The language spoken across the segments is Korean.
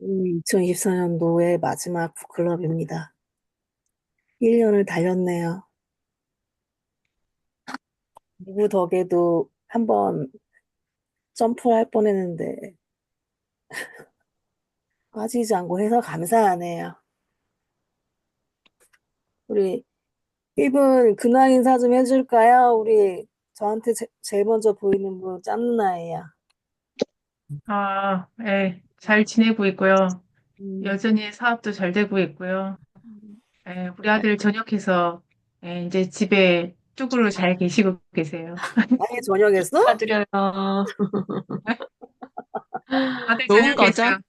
2024년도의 마지막 북클럽입니다. 1년을 달렸네요. 누구 덕에도 한번 점프할 뻔했는데 빠지지 않고 해서 감사하네요. 우리 1분 근황 인사 좀 해줄까요? 우리 저한테 제일 먼저 보이는 분 짠누나예요. 예, 잘 지내고 있고요. 음, 여전히 사업도 잘 되고 있고요. 음, 예, 우리 아들 전역해서 이제 집에 쭈그러 잘 계시고 계세요. 아예 저녁했어? 축하드려요. 아들 좋은 거죠? 전역했어요.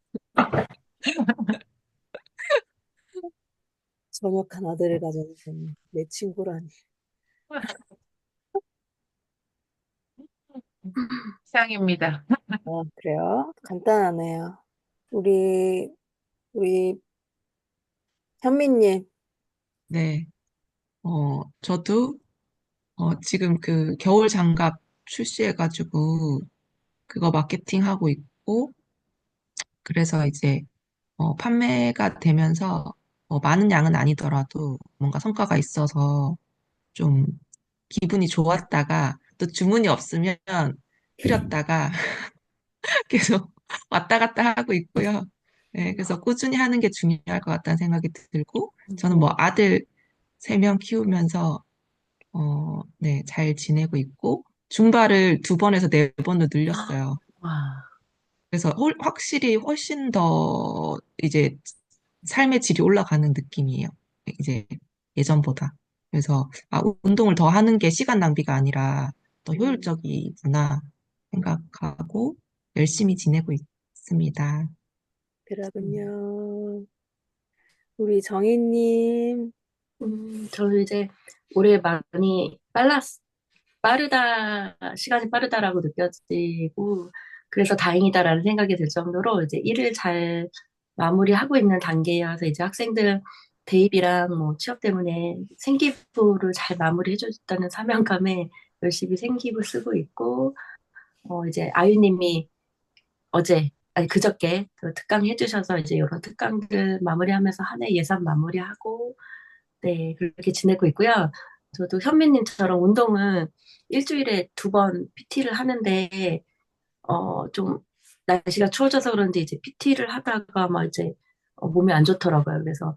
저녁한 아들을 가진 내 친구라니. 시장입니다. 그래요? 간단하네요. 우리 현미님. 네. 저도, 지금 그 겨울 장갑 출시해가지고, 그거 마케팅하고 있고, 그래서 이제, 판매가 되면서, 많은 양은 아니더라도 뭔가 성과가 있어서 좀 기분이 좋았다가, 또 주문이 없으면 흐렸다가 계속 왔다 갔다 하고 있고요. 네, 그래서 꾸준히 하는 게 중요할 것 같다는 생각이 들고, 저는 뭐 네. 아들 3명 키우면서 네, 잘 지내고 있고, 줌바를 2번에서 4번로 늘렸어요. 와. 그래서 확실히 훨씬 더 이제 삶의 질이 올라가는 느낌이에요. 이제 예전보다. 그래서, 운동을 더 하는 게 시간 낭비가 아니라 더 음, 효율적이구나 생각하고 열심히 지내고 있습니다. 그러군요. 우리 정희님. 저는 이제 올해 많이 시간이 빠르다라고 느껴지고, 그래서 다행이다라는 생각이 들 정도로 이제 일을 잘 마무리하고 있는 단계여서 이제 학생들 대입이랑 뭐 취업 때문에 생기부를 잘 마무리해줬다는 사명감에 열심히 생기부 쓰고 있고, 이제 아유님이 아니 그저께 그 특강 해주셔서 이제 이런 특강들 마무리하면서 한 해 예산 마무리하고, 네, 그렇게 지내고 있고요. 저도 현미님처럼 운동은 일주일에 2번 PT를 하는데, 좀 날씨가 추워져서 그런지 이제 PT를 하다가 막 이제 몸이 안 좋더라고요. 그래서,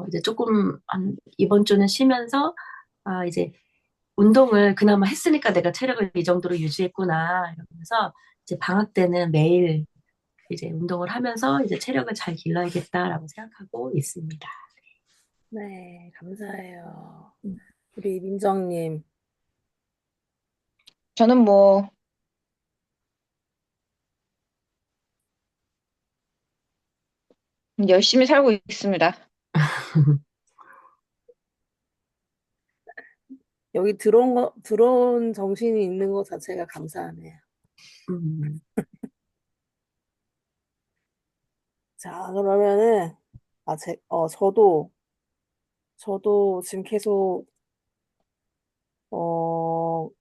이제 조금 이번 주는 쉬면서, 이제 운동을 그나마 했으니까 내가 체력을 이 정도로 유지했구나. 이러면서 이제 방학 때는 매일 이제 운동을 하면서 이제 체력을 잘 길러야겠다라고 생각하고 있습니다. 네, 감사해요. 우리 민정님. 저는 뭐 열심히 살고 있습니다. 여기 들어온 정신이 있는 것 자체가 감사하네요. 음, 자, 그러면은, 저도 지금 계속,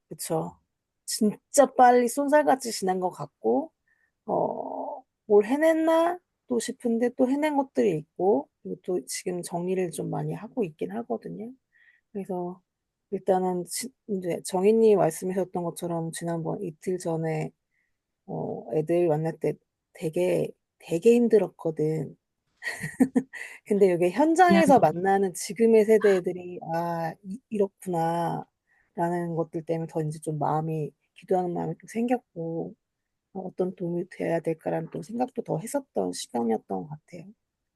그쵸. 진짜 빨리 쏜살같이 지난 것 같고, 뭘 해냈나? 또 싶은데 또 해낸 것들이 있고, 그리고 또 지금 정리를 좀 많이 하고 있긴 하거든요. 그래서 일단은 이제 정인님 말씀하셨던 것처럼 지난번 이틀 전에 애들 만날 때 되게 되게 힘들었거든. 근데 이게 그냥, 현장에서 만나는 지금의 세대 애들이 이렇구나 라는 것들 때문에 더 이제 좀 기도하는 마음이 좀 생겼고 어떤 도움이 돼야 될까라는 또 생각도 더 했었던 시간이었던 것 같아요.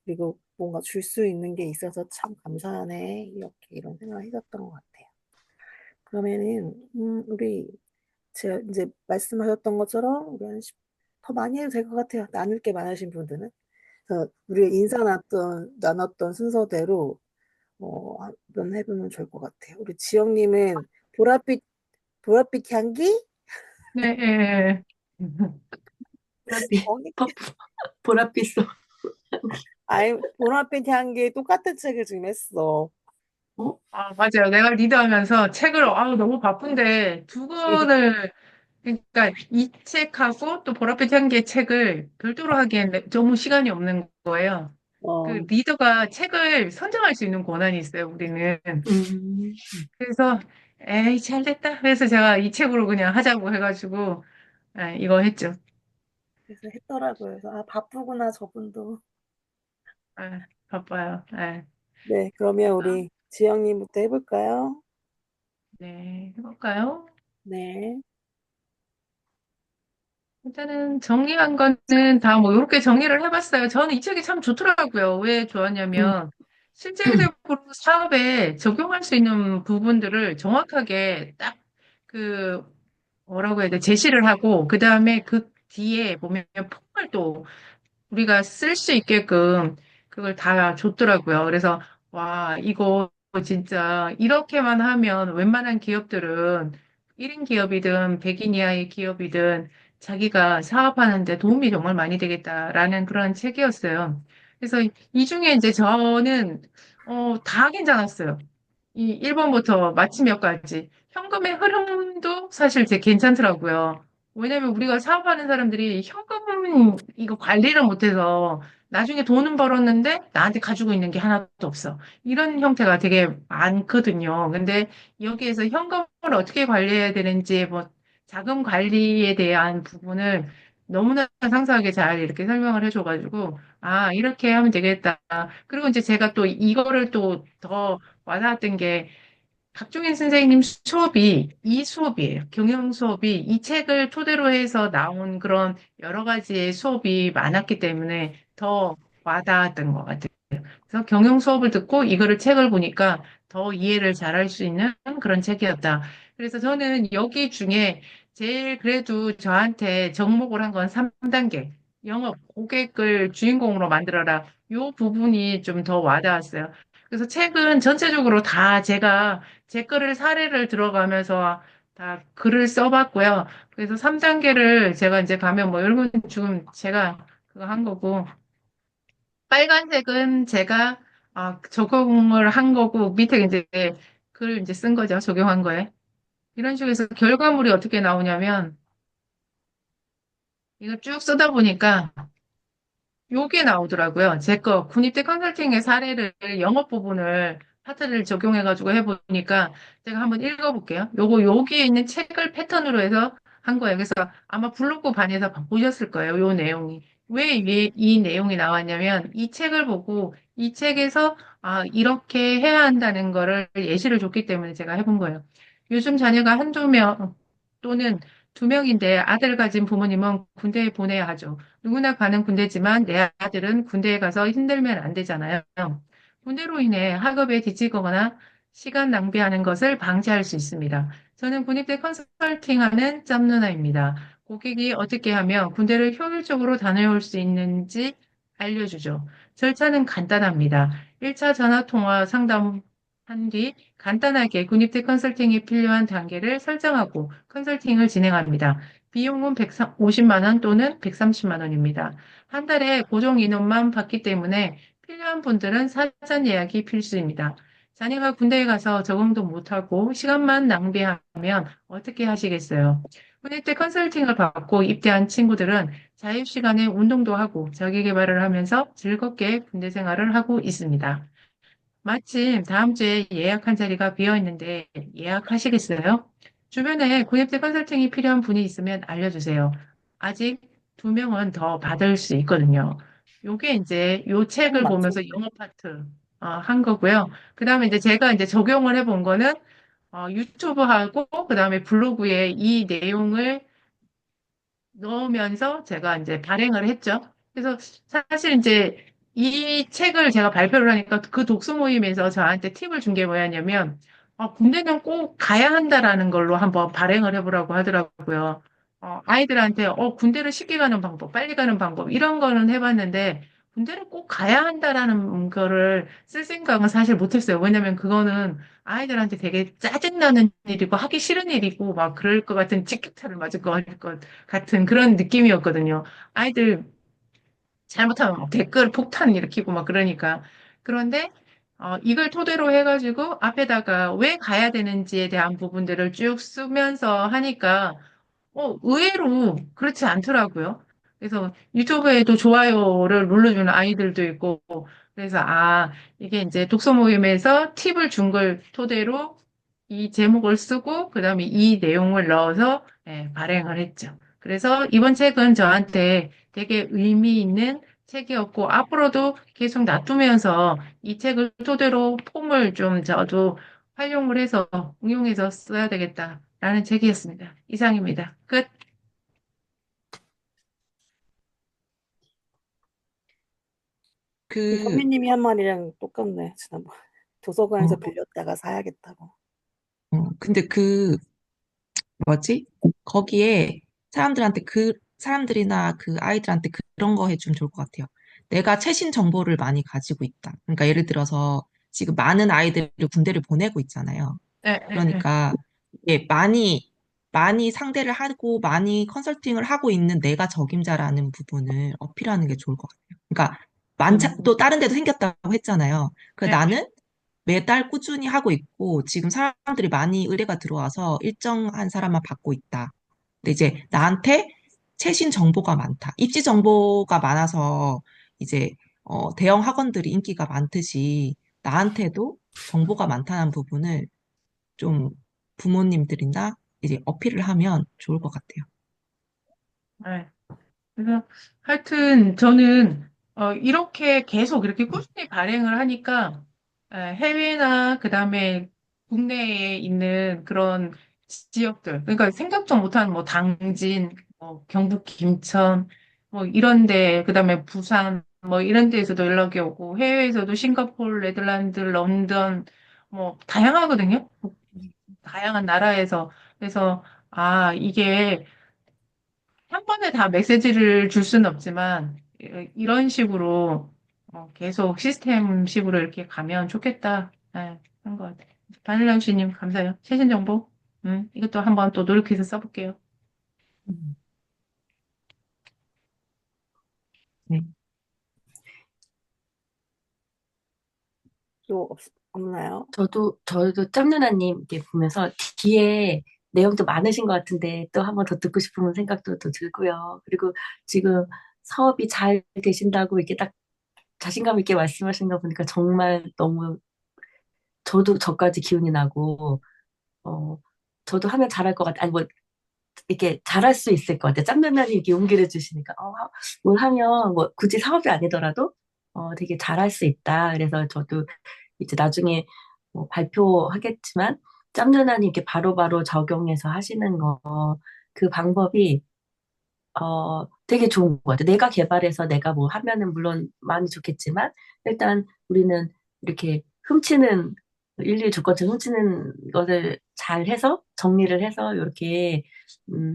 그리고 뭔가 줄 수 있는 게 있어서 참 감사하네 이렇게 이런 생각을 했었던 것 같아요. 그러면은 우리 제가 이제 말씀하셨던 것처럼 우리 더 많이 해도 될 것 같아요. 나눌 게 많으신 분들은. 그래서 우리가 나눴던 순서대로 한번 해보면 좋을 것 같아요. 우리 지영님은 보랏빛 보랏빛 향기? 네, 예. 보랏빛, 어디? 보랏빛, 아이 보랏빛 향기 똑같은 책을 지금 했어. 어? 맞아요. 내가 리드하면서 책을, 너무 바쁜데, 두 권을 그러니까 이 책하고 또 보랏빛 향기의 책을 별도로 하기엔 너무 시간이 없는 거예요. 그 어, 리더가 책을 선정할 수 있는 권한이 있어요, 우리는. 음, 그래서 에이, 잘 됐다. 그래서 제가 이 책으로 그냥 하자고 해가지고 이거 했죠. 그래서 했더라고요. 그래서 아, 바쁘구나, 저분도. 바빠요. 네, 그러면 우리 지영님부터 해볼까요? 네, 해볼까요? 네. 일단은 정리한 거는 다 뭐 이렇게 정리를 해봤어요. 저는 이 책이 참 좋더라고요. 왜 음, 좋았냐면 실제적으로 사업에 적용할 수 있는 부분들을 정확하게 딱 그 뭐라고 해야 돼 제시를 하고 그 다음에 그 뒤에 보면 폭을 또 우리가 쓸 수 있게끔 그걸 다 줬더라고요. 그래서 와, 이거 진짜 이렇게만 하면 웬만한 기업들은 1인 기업이든 100인 이하의 기업이든 자기가 사업하는데 도움이 정말 많이 되겠다라는 그런 책이었어요. 그래서 이 중에 이제 저는 다 괜찮았어요. 이 1번부터 마침 몇 가지. 현금의 흐름도 사실 제 괜찮더라고요. 왜냐면 우리가 사업하는 사람들이 현금 이거 관리를 못해서 나중에 돈은 벌었는데 나한테 가지고 있는 게 하나도 없어. 이런 형태가 되게 많거든요. 근데 여기에서 현금을 어떻게 관리해야 되는지 뭐 자금 관리에 대한 부분을 너무나 상세하게 잘 이렇게 설명을 해줘가지고 아, 이렇게 하면 되겠다. 그리고 이제 제가 또 이거를 또 더 와닿았던 게 박종인 선생님 수업이 이 수업이에요. 경영 수업이 이 책을 토대로 해서 나온 그런 여러 가지의 수업이 많았기 때문에 더 와닿았던 것 같아요. 그래서 경영 수업을 듣고 이거를 책을 보니까 더 이해를 잘할 수 있는 그런 책이었다. 그래서 저는 여기 중에 제일 그래도 저한테 접목을 한 건 3단계. 영업, 고객을 주인공으로 만들어라. 요 부분이 좀 더 와닿았어요. 그래서 책은 전체적으로 다 제가 제 거를 사례를 들어가면서 다 글을 써봤고요. 그래서 3단계를 제가 이제 가면 뭐 여러분 지금 제가 그거 한 거고 빨간색은 제가 적용을 한 거고 밑에 이제 글 이제 쓴 거죠. 적용한 거에. 이런 식으로 해서 결과물이 어떻게 나오냐면 이거 쭉 쓰다 보니까 요게 나오더라고요. 제 거 군입대 컨설팅의 사례를 영업 부분을 파트를 적용해가지고 해보니까 제가 한번 읽어볼게요. 요거 여기에 있는 책을 패턴으로 해서 한 거예요. 그래서 아마 블로그 반에서 보셨을 거예요. 요 내용이. 왜 이 내용이 나왔냐면 이 책을 보고 이 책에서 이렇게 해야 한다는 거를 예시를 줬기 때문에 제가 해본 거예요. 요즘 자녀가 한두 명 또는 두 명인데 아들 가진 부모님은 군대에 보내야 하죠. 누구나 가는 군대지만 내 아들은 군대에 가서 힘들면 안 되잖아요. 군대로 인해 학업에 지치거나 시간 낭비하는 것을 방지할 수 있습니다. 저는 군입대 컨설팅하는 짬누나입니다. 고객이 어떻게 하면 군대를 효율적으로 다녀올 수 있는지 알려주죠. 절차는 간단합니다. 1차 전화통화 상담한 뒤 간단하게 군입대 컨설팅이 필요한 단계를 설정하고 컨설팅을 진행합니다. 비용은 150만 원 또는 130만 원입니다. 한 달에 고정 인원만 받기 때문에 필요한 분들은 사전 예약이 필수입니다. 자녀가 군대에 가서 적응도 못하고 시간만 낭비하면 어떻게 하시겠어요? 군대 때 컨설팅을 받고 입대한 친구들은 자유시간에 운동도 하고 자기계발을 하면서 즐겁게 군대 생활을 하고 있습니다. 마침 다음 주에 예약한 자리가 비어 있는데 예약하시겠어요? 주변에 구입대 컨설팅이 필요한 분이 있으면 알려주세요. 아직 2명은 더 받을 수 있거든요. 요게 이제 요 딱 책을 보면서 맞췄네. 영어 파트 한 거고요. 그 다음에 이제 제가 이제 적용을 해본 거는 유튜브하고 그 다음에 블로그에 이 내용을 넣으면서 제가 이제 발행을 했죠. 그래서 사실 이제 이 책을 제가 발표를 하니까 그 독서 모임에서 저한테 팁을 준 게 뭐였냐면, 군대는 꼭 가야 한다라는 걸로 한번 발행을 해보라고 하더라고요. 아이들한테, 군대를 쉽게 가는 방법, 빨리 가는 방법, 이런 거는 해봤는데, 군대를 꼭 가야 한다라는 거를 쓸 생각은 사실 못했어요. 왜냐면 그거는 아이들한테 되게 짜증나는 일이고, 하기 싫은 일이고, 막 그럴 것 같은 직격탄을 맞을 것 같은 그런 느낌이었거든요. 아이들 잘못하면 막 댓글 폭탄 일으키고 막 그러니까. 그런데 이걸 토대로 해가지고 앞에다가 왜 가야 되는지에 대한 부분들을 쭉 쓰면서 하니까 의외로 그렇지 않더라고요. 그래서 유튜브에도 좋아요를 눌러주는 아이들도 있고, 그래서, 이게 이제 독서 모임에서 팁을 준 걸 토대로 이 제목을 쓰고, 그 다음에 이 내용을 넣어서 발행을 했죠. 그래서 이번 책은 저한테 되게 의미 있는 책이었고, 앞으로도 계속 놔두면서 이 책을 토대로 폼을 좀 저도 활용을 해서 응용해서 써야 되겠다라는 책이었습니다. 이상입니다. 끝. 이 그, 선배님이 한 말이랑 똑같네. 지난번 도서관에서 어, 빌렸다가 사야겠다고. 근데 뭐지? 거기에 사람들이나 그 아이들한테 그런 거 해주면 좋을 것 같아요. 내가 최신 정보를 많이 가지고 있다. 그러니까 예를 들어서 지금 많은 아이들을 군대를 보내고 있잖아요. 네, 네, 네. 그러니까 이게 많이 상대를 하고 많이 컨설팅을 하고 있는 내가 적임자라는 부분을 어필하는 게 좋을 것 같아요. 그러니까 또 다른 데도 생겼다고 했잖아요. 그 네. 나는 매달 꾸준히 하고 있고 지금 사람들이 많이 의뢰가 들어와서 일정한 사람만 받고 있다. 근데 이제 나한테 최신 정보가 많다. 입시 정보가 많아서 이제 대형 학원들이 인기가 많듯이 나한테도 정보가 많다는 부분을 좀 부모님들이나 이제 어필을 하면 좋을 것 같아요. 네. 그래서 하여튼 저는 이렇게 계속 이렇게 꾸준히 발행을 하니까 해외나 그다음에 국내에 있는 그런 지역들, 그러니까 생각도 못한 뭐 당진, 뭐 경북 김천, 뭐 이런 데, 그다음에 부산 뭐 이런 데에서도 연락이 오고 해외에서도 싱가포르, 네덜란드, 런던 뭐 다양하거든요. 다양한 나라에서. 그래서 이게 한 번에 다 메시지를 줄 수는 없지만, 이런 식으로 계속 시스템식으로 이렇게 가면 좋겠다. 한 것 같아요. 바닐라우시님, 감사해요. 최신 정보. 이것도 한번 또 노력해서 써볼게요. 음, 네. 또 없나요? 저도 짬누나님 이렇게 보면서 뒤에 내용도 많으신 것 같은데 또 한 번 더 듣고 싶은 생각도 또 들고요. 그리고 지금 사업이 잘 되신다고 이렇게 딱 자신감 있게 말씀하시는 거 보니까 정말 너무 저도 저까지 기운이 나고, 어, 저도 하면 잘할 것 같아. 아니, 뭐, 이렇게 잘할 수 있을 것 같아. 짬누나님 이렇게 용기를 주시니까, 뭘 하면, 뭐, 굳이 사업이 아니더라도, 되게 잘할 수 있다. 그래서 저도 이제 나중에 뭐 발표하겠지만, 짬누나님 이렇게 바로바로 적용해서 하시는 거, 그 방법이, 되게 좋은 것 같아. 내가 개발해서 내가 뭐 하면은 물론 많이 좋겠지만, 일단 우리는 이렇게 일일 조건체 훔치는 것을 잘 해서, 정리를 해서 이렇게,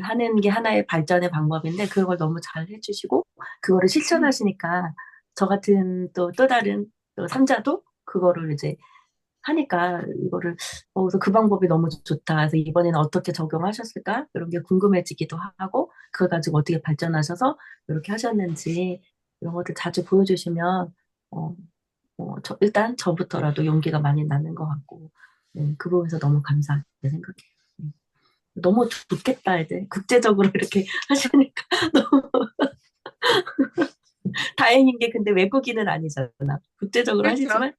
하는 게 하나의 발전의 방법인데, 그걸 너무 잘 해주시고, 그거를 실천하시니까, 저 같은 또 다른 또 삼자도 그거를 이제 하니까 이거를 그래서 그 방법이 너무 좋다. 그래서 이번에는 어떻게 적용하셨을까? 이런 게 궁금해지기도 하고 그걸 가지고 어떻게 발전하셔서 이렇게 하셨는지 이런 것들 자주 보여주시면 어, 일단 저부터라도 용기가 많이 나는 것 같고 그 부분에서 너무 감사하게 생각해요. 너무 좋겠다 이제 국제적으로 이렇게 하시니까 너무 다행인 게 근데 외국인은 아니잖아. 국제적으로 그렇죠. 하시지만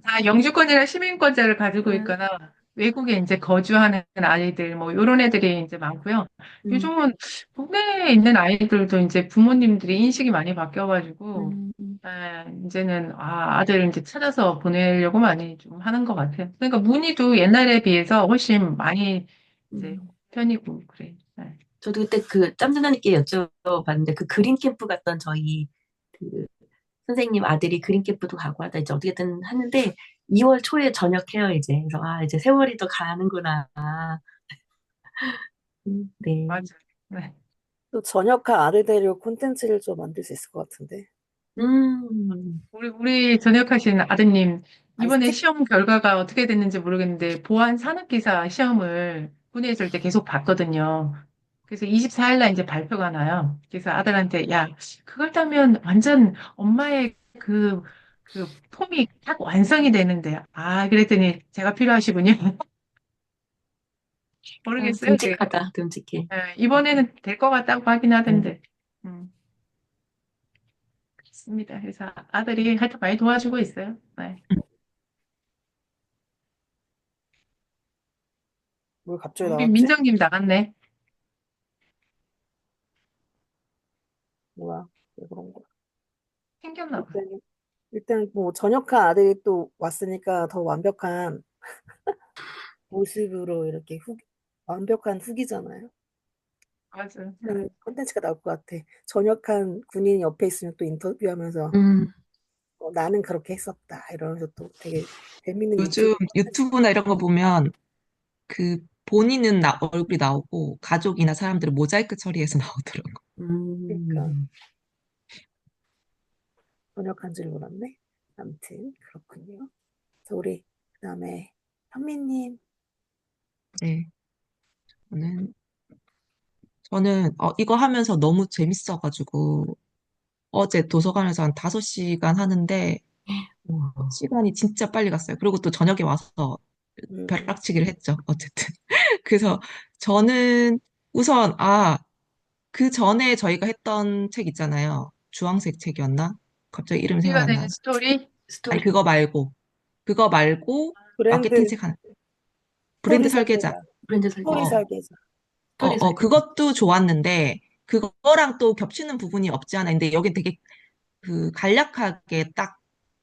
다 영주권이나 시민권자를 가지고 음, 있거나 외국에 이제 거주하는 아이들, 뭐, 요런 애들이 이제 많고요. 음, 요즘은 국내에 있는 아이들도 이제 부모님들이 인식이 많이 바뀌어가지고, 음, 음, 이제는, 아들 이제 찾아서 보내려고 많이 좀 하는 것 같아요. 그러니까 문의도 옛날에 비해서 훨씬 많이 이제 음. 편이고, 그래. 네. 저도 그때 그 짬누나님께 여쭤봤는데 그 그린 캠프 갔던 저희 그 선생님 아들이 그린 캠프도 가고 하다 이제 어떻게든 하는데 2월 초에 전역해요 이제. 그래서 이제 세월이 더 가는구나. 네. 맞아요. 네. 또 전역한 아들 데리고 콘텐츠를 좀 만들 수 있을 것 같은데. 음, 우리 전역하신 아드님, 아니, 이번에 시험 결과가 어떻게 됐는지 모르겠는데, 보안 산업기사 시험을 군에 있을 때 계속 봤거든요. 그래서 24일 날 이제 발표가 나요. 그래서 아들한테, 야, 그걸 따면 완전 엄마의 그 폼이 딱 완성이 되는데, 그랬더니 제가 필요하시군요. 모르겠어요, 제가. 듬직하다, 듬직해. 이번에는 될 것 같다고 하긴 음. 하던데. 음, 그렇습니다. 그래서 아들이 하여튼 많이 도와주고 있어요. 네. 뭘 갑자기 우리 나왔지? 민정님 나갔네. 뭐야? 왜 그런 거야? 생겼나 봐. 일단 뭐 전역한 아들이 또 왔으니까 더 완벽한 모습으로 이렇게 완벽한 후기잖아요. 맞아. 컨텐츠가 나올 것 같아. 전역한 군인이 옆에 있으면 또 인터뷰하면서 음, 나는 그렇게 했었다 이러면서 또 되게 재밌는 요즘 유튜브 컨텐츠. 유튜브나 이런 거 보면 그 본인은 얼굴이 나오고 가족이나 사람들을 모자이크 처리해서 나오더라고. 그러니까 음. 전역한 줄 몰랐네. 아무튼 그렇군요. 그래서 우리 그다음에 현미님. 네, 저는 이거 하면서 너무 재밌어가지고 어제 도서관에서 한 5시간 하는데 우와. 시간이 진짜 빨리 갔어요. 그리고 또 저녁에 와서 음, 벼락치기를 했죠. 어쨌든. 그래서 저는 우선, 그 전에 저희가 했던 책 있잖아요. 주황색 책이었나? 갑자기 이름 생각 피가 안 되는 나네. 스토리? 아니, 스토리. 그거 말고, 마케팅 브랜드 책 브랜드 스토리 설계자. 설계자, 브랜드 스토리 설계자. 어, 설계자. 스토리 설계자. 그것도 좋았는데, 그거랑 또 겹치는 부분이 없지 않아. 근데 여긴 되게 그 간략하게 딱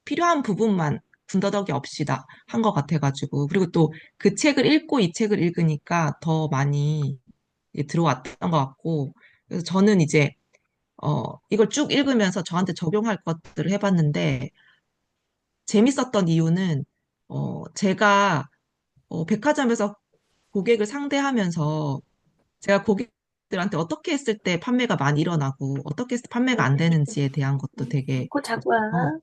필요한 부분만 군더더기 없이 다 한 것 같아가지고. 그리고 또 그 책을 읽고 이 책을 읽으니까 더 많이 이제 들어왔던 것 같고. 그래서 저는 이제, 이걸 쭉 읽으면서 저한테 적용할 것들을 해봤는데, 재밌었던 이유는, 제가, 백화점에서 고객을 상대하면서 제가 고객들한테 어떻게 했을 때 판매가 많이 일어나고, 어떻게 했을 때 판매가 안 되는지에 대한 것도 되게, 코 자꾸 와. 어,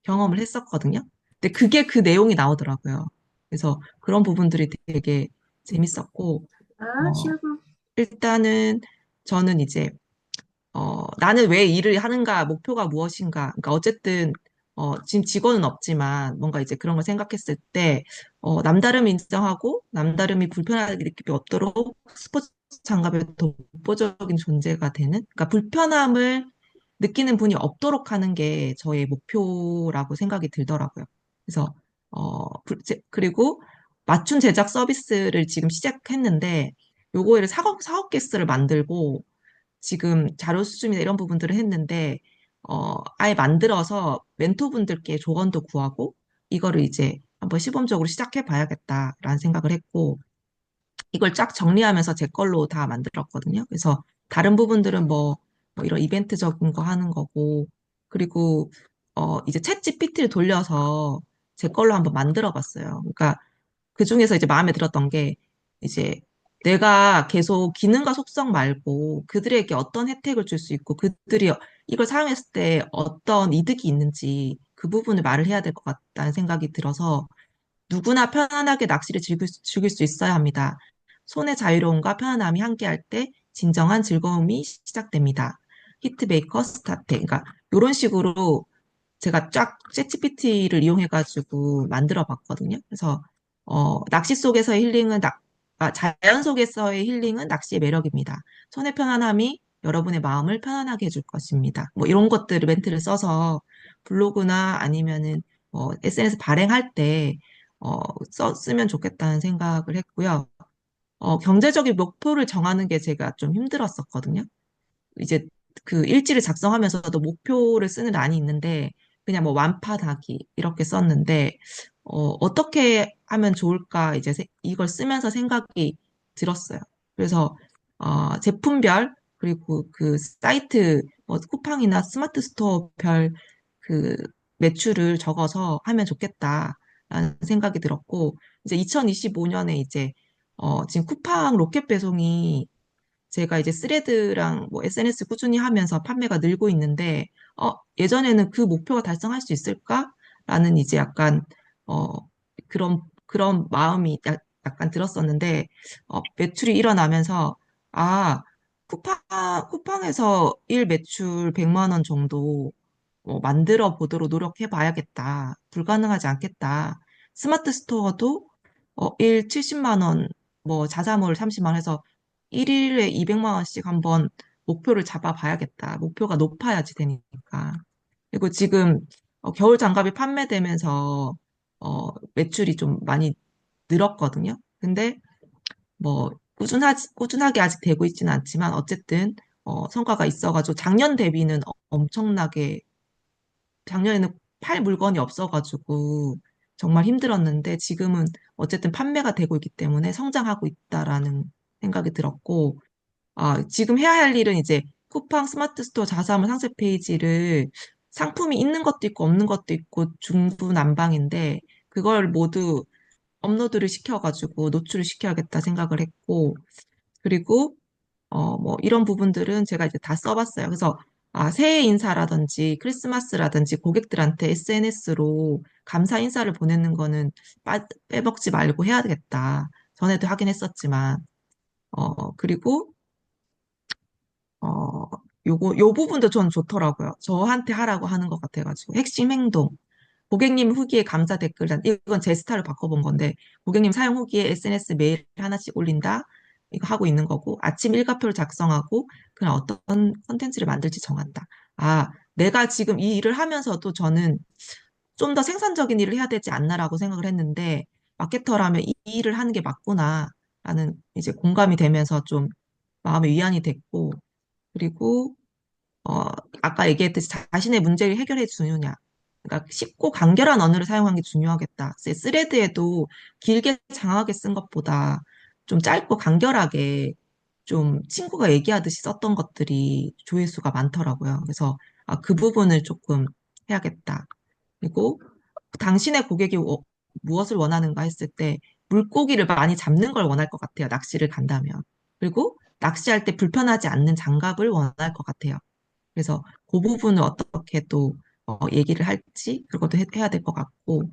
경험을 했었거든요. 근데 그게 그 내용이 나오더라고요. 그래서 그런 부분들이 되게 재밌었고, 아, 어, 시아고. 일단은 저는 이제, 나는 왜 일을 하는가, 목표가 무엇인가. 그러니까 어쨌든, 지금 직원은 없지만 뭔가 이제 그런 걸 생각했을 때, 남다름을 인정하고 남다름이 불편하게 느낌이 없도록 스포츠 장갑의 독보적인 존재가 되는, 그러니까 불편함을 느끼는 분이 없도록 하는 게 저의 목표라고 생각이 들더라고요. 그래서, 그리고 맞춤 제작 서비스를 지금 시작했는데, 요거를 사업 개수를 만들고, 지금 자료 수준이나 이런 부분들을 했는데, 아예 만들어서 멘토분들께 조언도 구하고, 이거를 이제 한번 시범적으로 시작해 봐야겠다라는 생각을 했고, 이걸 쫙 정리하면서 제 걸로 다 만들었거든요. 그래서 다른 부분들은 뭐 이런 이벤트적인 거 하는 거고, 그리고, 이제 챗 GPT를 돌려서 제 걸로 한번 만들어 봤어요. 그러니까 그 중에서 이제 마음에 들었던 게 이제 내가 계속 기능과 속성 말고 그들에게 어떤 혜택을 줄 수 있고 그들이 이걸 사용했을 때 어떤 이득이 있는지 그 부분을 말을 해야 될 것 같다는 생각이 들어서 누구나 편안하게 낚시를 즐길 수 있어야 합니다. 손의 자유로움과 편안함이 함께할 때 진정한 즐거움이 시작됩니다. 히트메이커 스타트. 그러니까 이런 식으로 제가 쫙 챗GPT를 이용해가지고 만들어 봤거든요. 그래서, 낚시 속에서의 힐링은, 자연 속에서의 힐링은 낚시의 매력입니다. 손의 편안함이 여러분의 마음을 편안하게 해줄 것입니다. 뭐 이런 것들을 멘트를 써서 블로그나 아니면은 SNS 발행할 때, 쓰면 좋겠다는 생각을 했고요. 경제적인 목표를 정하는 게 제가 좀 힘들었었거든요. 이제 그 일지를 작성하면서도 목표를 쓰는 란이 있는데 그냥 뭐 완파다기 이렇게 썼는데 어떻게 하면 좋을까 이제 이걸 쓰면서 생각이 들었어요. 그래서 제품별 그리고 그 사이트 뭐 쿠팡이나 스마트 스토어별 그 매출을 적어서 하면 좋겠다라는 생각이 들었고 이제 2025년에 이제 지금 쿠팡 로켓 배송이 제가 이제 스레드랑 뭐 SNS 꾸준히 하면서 판매가 늘고 있는데, 예전에는 그 목표가 달성할 수 있을까라는 이제 약간, 어, 그런 마음이 약간 들었었는데, 매출이 일어나면서, 아, 쿠팡에서 일 매출 100만 원 정도 만들어 보도록 노력해 봐야겠다. 불가능하지 않겠다. 스마트 스토어도 일 70만 원 뭐 자사몰 30만 원 해서 1일에 200만 원씩 한번 목표를 잡아봐야겠다. 목표가 높아야지 되니까. 그리고 지금 겨울 장갑이 판매되면서 매출이 좀 많이 늘었거든요. 근데 뭐 꾸준하게 아직 되고 있지는 않지만 어쨌든 성과가 있어가지고 작년 대비는 엄청나게 작년에는 팔 물건이 없어가지고 정말 힘들었는데 지금은 어쨌든 판매가 되고 있기 때문에 성장하고 있다라는 생각이 들었고 지금 해야 할 일은 이제 쿠팡 스마트 스토어 자사몰 상세 페이지를 상품이 있는 것도 있고 없는 것도 있고 중구난방인데 그걸 모두 업로드를 시켜가지고 노출을 시켜야겠다 생각을 했고 그리고 뭐 이런 부분들은 제가 이제 다 써봤어요. 그래서 새해 인사라든지 크리스마스라든지 고객들한테 SNS로 감사 인사를 보내는 거는 빼먹지 말고 해야 되겠다. 전에도 하긴 했었지만 그리고 어, 요 부분도 전 좋더라고요. 저한테 하라고 하는 것 같아가지고. 핵심 행동. 고객님 후기에 감사 댓글, 이건 제 스타일을 바꿔본 건데, 고객님 사용 후기에 SNS 메일 하나씩 올린다? 이거 하고 있는 거고, 아침 일과표를 작성하고, 그냥 어떤 컨텐츠를 만들지 정한다. 내가 지금 이 일을 하면서도 저는 좀 더 생산적인 일을 해야 되지 않나라고 생각을 했는데, 마케터라면 이 일을 하는 게 맞구나, 라는 이제 공감이 되면서 좀 마음의 위안이 됐고, 그리고 어, 아까 얘기했듯이 자신의 문제를 해결해 주느냐. 그러니까 쉽고 간결한 언어를 사용하는 게 중요하겠다. 스레드에도 길게 장황하게 쓴 것보다 좀 짧고 간결하게 좀 친구가 얘기하듯이 썼던 것들이 조회수가 많더라고요. 그래서 그 부분을 조금 해야겠다. 그리고 당신의 고객이 무엇을 원하는가 했을 때 물고기를 많이 잡는 걸 원할 것 같아요. 낚시를 간다면. 그리고 낚시할 때 불편하지 않는 장갑을 원할 것 같아요. 그래서 그 부분을 어떻게 또 얘기를 할지 그것도 해야 될 것 같고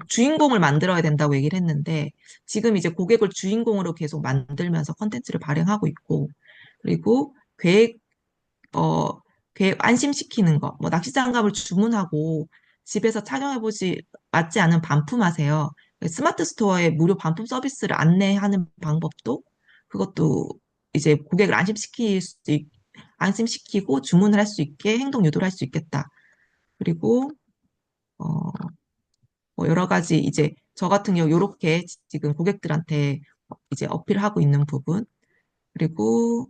주인공을 만들어야 된다고 얘기를 했는데 지금 이제 고객을 주인공으로 계속 만들면서 컨텐츠를 발행하고 있고 그리고 어, 계획 안심시키는 거, 뭐 낚시 장갑을 주문하고 집에서 착용해보지 맞지 않은 반품하세요. 스마트 스토어에 무료 반품 서비스를 안내하는 방법도 그것도 이제 고객을 안심시키고 주문을 할 수 있게 행동 유도를 할 수 있겠다. 그리고 어, 뭐 여러 가지 이제 저 같은 경우 요렇게 지금 고객들한테 이제 어필하고 있는 부분 그리고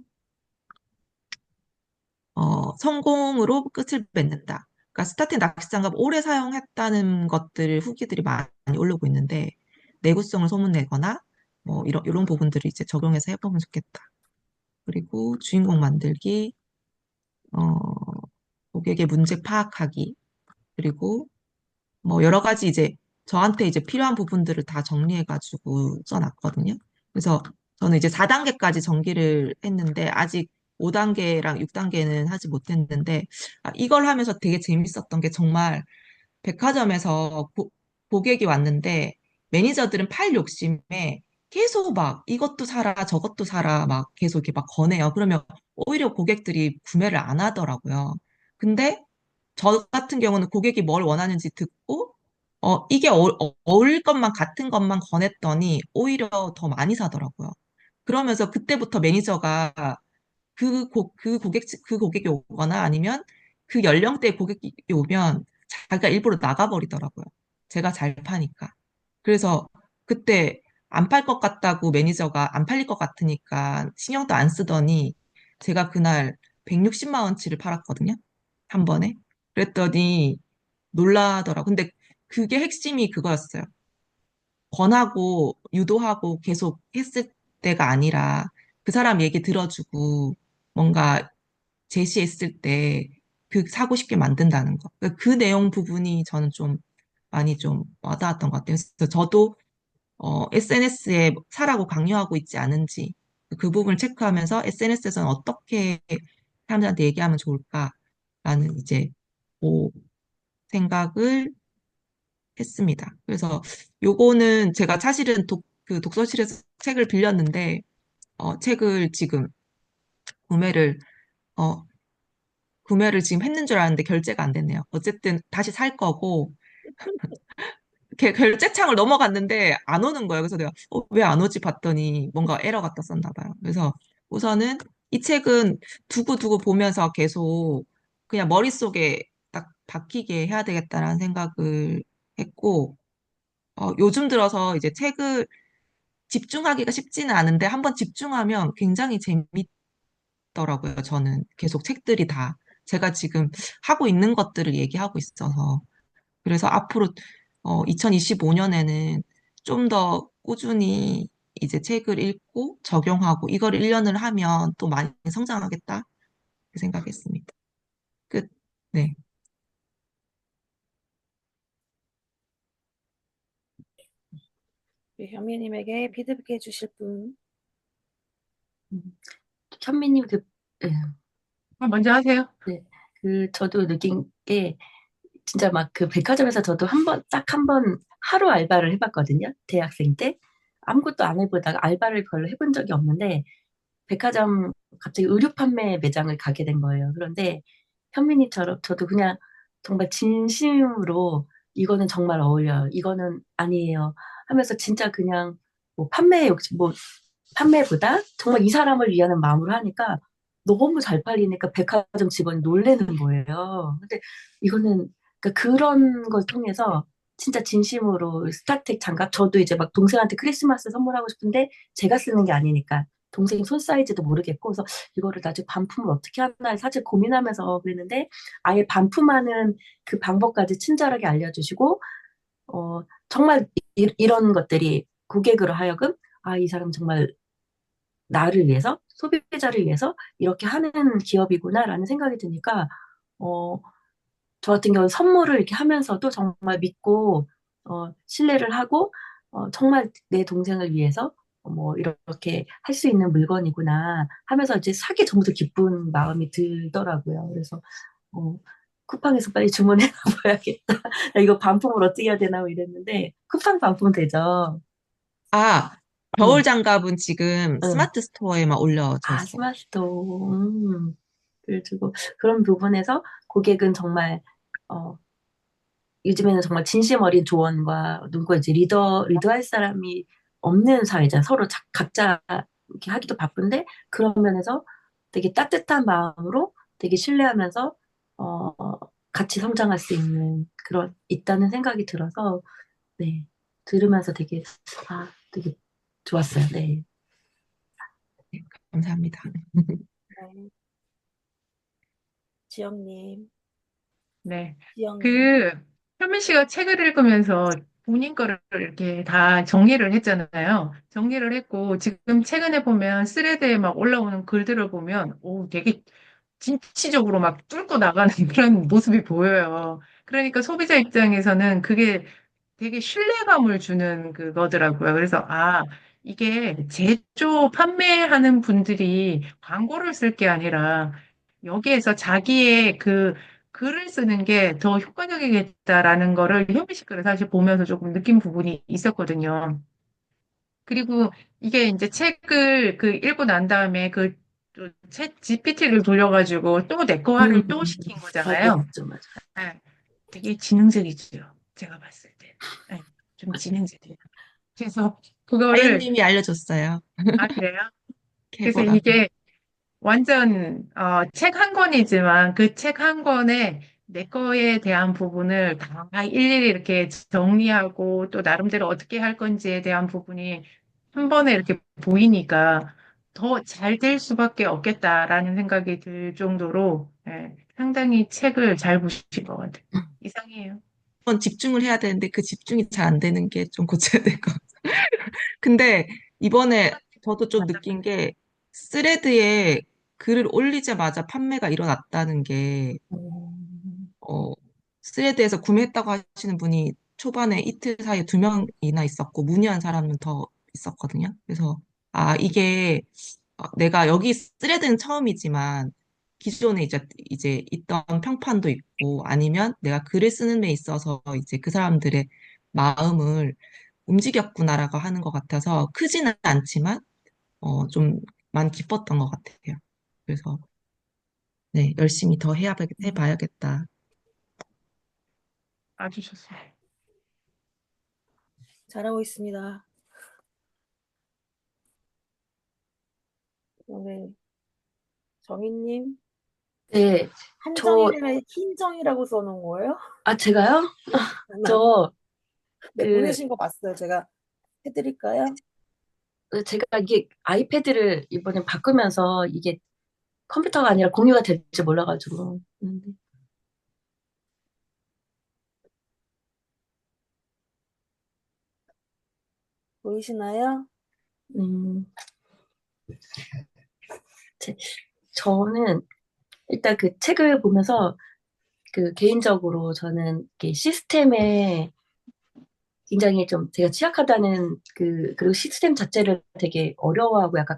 성공으로 끝을 맺는다. 그러니까 스타팅 낚시 장갑 오래 사용했다는 것들 후기들이 많이 올라오고 있는데 내구성을 소문내거나 뭐 이런 부분들을 이제 적용해서 해보면 좋겠다. 그리고 주인공 만들기, 어, 고객의 문제 파악하기, 그리고 뭐 여러 가지 이제 저한테 이제 필요한 부분들을 다 정리해가지고 써놨거든요. 그래서 저는 이제 4단계까지 전기를 했는데 아직 5단계랑 6단계는 하지 못했는데 이걸 하면서 되게 재밌었던 게 정말 백화점에서 고객이 왔는데 매니저들은 팔 욕심에 계속 막 이것도 사라 저것도 사라 막 계속 이렇게 막 권해요. 그러면 오히려 고객들이 구매를 안 하더라고요. 근데 저 같은 경우는 고객이 뭘 원하는지 듣고, 이게 어울릴 것만 같은 것만 권했더니 오히려 더 많이 사더라고요. 그러면서 그때부터 매니저가 그 고객이 오거나 아니면 그 연령대 고객이 오면 자기가 일부러 나가버리더라고요. 제가 잘 파니까. 그래서 그때 안 팔 것 같다고 매니저가 안 팔릴 것 같으니까 신경도 안 쓰더니 제가 그날 160만 원치를 팔았거든요. 한 번에. 그랬더니 놀라더라고. 근데 그게 핵심이 그거였어요. 권하고 유도하고 계속 했을 때가 아니라 그 사람 얘기 들어주고 뭔가 제시했을 때 그 사고 싶게 만든다는 거. 그 내용 부분이 저는 좀 많이 좀 와닿았던 것 같아요. 그래서 저도 SNS에 사라고 강요하고 있지 않은지 그 부분을 체크하면서 SNS에서는 어떻게 사람들한테 얘기하면 좋을까라는 이제 그 생각을 했습니다. 그래서 요거는 제가 사실은 그 독서실에서 책을 빌렸는데 책을 지금 구매를 어, 구매를 지금 했는 줄 알았는데 결제가 안 됐네요. 어쨌든 다시 살 거고 결제창을 넘어갔는데 안 오는 거예요. 그래서 내가 왜 안 오지 봤더니 뭔가 에러가 떴었나 봐요. 그래서 우선은 이 책은 두고두고 보면서 계속 그냥 머릿속에 딱 박히게 해야 되겠다라는 생각을 했고, 요즘 들어서 이제 책을 집중하기가 쉽지는 않은데 한번 집중하면 굉장히 재밌더라고요. 저는 계속 책들이 다 제가 지금 하고 있는 것들을 얘기하고 있어서. 그래서 앞으로 2025년에는 좀 더 꾸준히 이제 책을 읽고 적용하고 이걸 1년을 하면 또 많이 성장하겠다 그 생각했습니다. 끝. 네. 우리 현미님에게 피드백해 주실 분. 음, 현미님 예, 먼저 하세요. 네, 저도 느낀 게 진짜 막 그 백화점에서 저도 딱 한 번 하루 알바를 해봤거든요. 대학생 때. 아무것도 안 해보다가 알바를 별로 해본 적이 없는데 백화점 갑자기 의류 판매 매장을 가게 된 거예요. 그런데 현민이처럼 저도 그냥 정말 진심으로 이거는 정말 어울려요. 이거는 아니에요. 하면서 진짜 그냥 뭐 판매보다 정말 이 사람을 위하는 마음으로 하니까 너무 잘 팔리니까 백화점 직원이 놀래는 거예요. 근데 이거는 그러니까 그런 걸 통해서 진짜 진심으로 스타텍 장갑 저도 이제 막 동생한테 크리스마스 선물하고 싶은데 제가 쓰는 게 아니니까 동생 손 사이즈도 모르겠고 그래서 이거를 나중에 반품을 어떻게 하나 사실 고민하면서 그랬는데 아예 반품하는 그 방법까지 친절하게 알려주시고 정말 이런 것들이 고객으로 하여금 아, 이 사람 정말 나를 위해서, 소비자를 위해서 이렇게 하는 기업이구나라는 생각이 드니까, 어, 저 같은 경우는 선물을 이렇게 하면서도 정말 믿고, 신뢰를 하고, 정말 내 동생을 위해서 뭐 이렇게 할 수 있는 물건이구나 하면서 이제 사기 전부터 기쁜 마음이 들더라고요. 그래서, 어, 쿠팡에서 빨리 주문해 놔봐야겠다. 나 이거 반품을 어떻게 해야 되나 뭐 이랬는데, 쿠팡 반품 되죠? 아, 겨울 응, 장갑은 지금 응. 스마트 스토어에만 올려져 아, 있어요. 스마트도, 그래가지고 그런 부분에서 고객은 정말, 어, 요즘에는 정말 진심 어린 조언과 누구 이제 리더할 사람이 없는 사회잖아요. 서로 각자 이렇게 하기도 바쁜데 그런 면에서 되게 따뜻한 마음으로 되게 신뢰하면서, 어, 같이 성장할 수 있는 있다는 생각이 들어서, 네. 들으면서 되게 좋았어요. 네. 네, 감사합니다. 네. 지영님, 네. 지영님. 그, 현민 씨가 책을 읽으면서 본인 거를 이렇게 다 정리를 했잖아요. 정리를 했고, 지금 최근에 보면 스레드에 막 올라오는 글들을 보면, 오, 되게 진취적으로 막 뚫고 나가는 그런 모습이 보여요. 그러니까 소비자 입장에서는 그게 되게 신뢰감을 주는 그거더라고요. 그래서, 아, 이게 제조, 판매하는 분들이 광고를 쓸 게 아니라 여기에서 자기의 그 글을 쓰는 게 더 효과적이겠다라는 거를 현미 씨 글을 사실 보면서 조금 느낀 부분이 있었거든요. 그리고 이게 이제 책을 그 읽고 난 다음에 그챗 GPT를 돌려가지고 또 내 음, 거화를 또 시킨 거잖아요. 맞죠, 맞죠. 네, 되게 지능적이죠. 제가 봤을 때. 네, 좀 지능적이에요. 그래서 그거를, 아유님이 알려줬어요. 아, 그래요? 그래서 캐보라고. 이게 완전 책 한 권이지만 그 책 한 권에 내 거에 대한 부분을 다 일일이 이렇게 정리하고 또 나름대로 어떻게 할 건지에 대한 부분이 한 번에 이렇게 보이니까 더 잘 될 수밖에 없겠다라는 생각이 들 정도로 예, 상당히 책을 잘 보신 것 같아요. 이상해요. 한번 집중을 해야 되는데 그 집중이 잘 안 되는 게 좀 고쳐야 될 것 같아요. 근데 이번에 저도 좀 맞아. 느낀 게 스레드에 글을 올리자마자 판매가 일어났다는 게 어, 스레드에서 구매했다고 하시는 분이 초반에 이틀 사이에 2명이나 있었고 문의한 사람은 더 있었거든요. 그래서 아 이게 내가 여기 스레드는 처음이지만 기존에 이제 있던 평판도 있고 아니면 내가 글을 쓰는 데 있어서 이제 그 사람들의 마음을 움직였구나라고 하는 것 같아서 크지는 않지만 좀 많이 기뻤던 것 같아요. 그래서 네, 열심히 더 해봐야겠다. 아주 좋습니다. 잘하고 있습니다. 네, 정희님, 네, 저, 한정이라면 흰정이라고 써놓은 거예요? 제가요? 난, 저, 네, 그, 보내신 거 봤어요. 제가 해드릴까요? 제가 이게 아이패드를 이번에 바꾸면서 이게 컴퓨터가 아니라 공유가 될지 몰라가지고. 보이시나요? 음, 제- 저는 일단 그 책을 보면서 그 개인적으로 저는 이렇게 시스템에 굉장히 좀 제가 취약하다는 그리고 시스템 자체를 되게 어려워하고 약간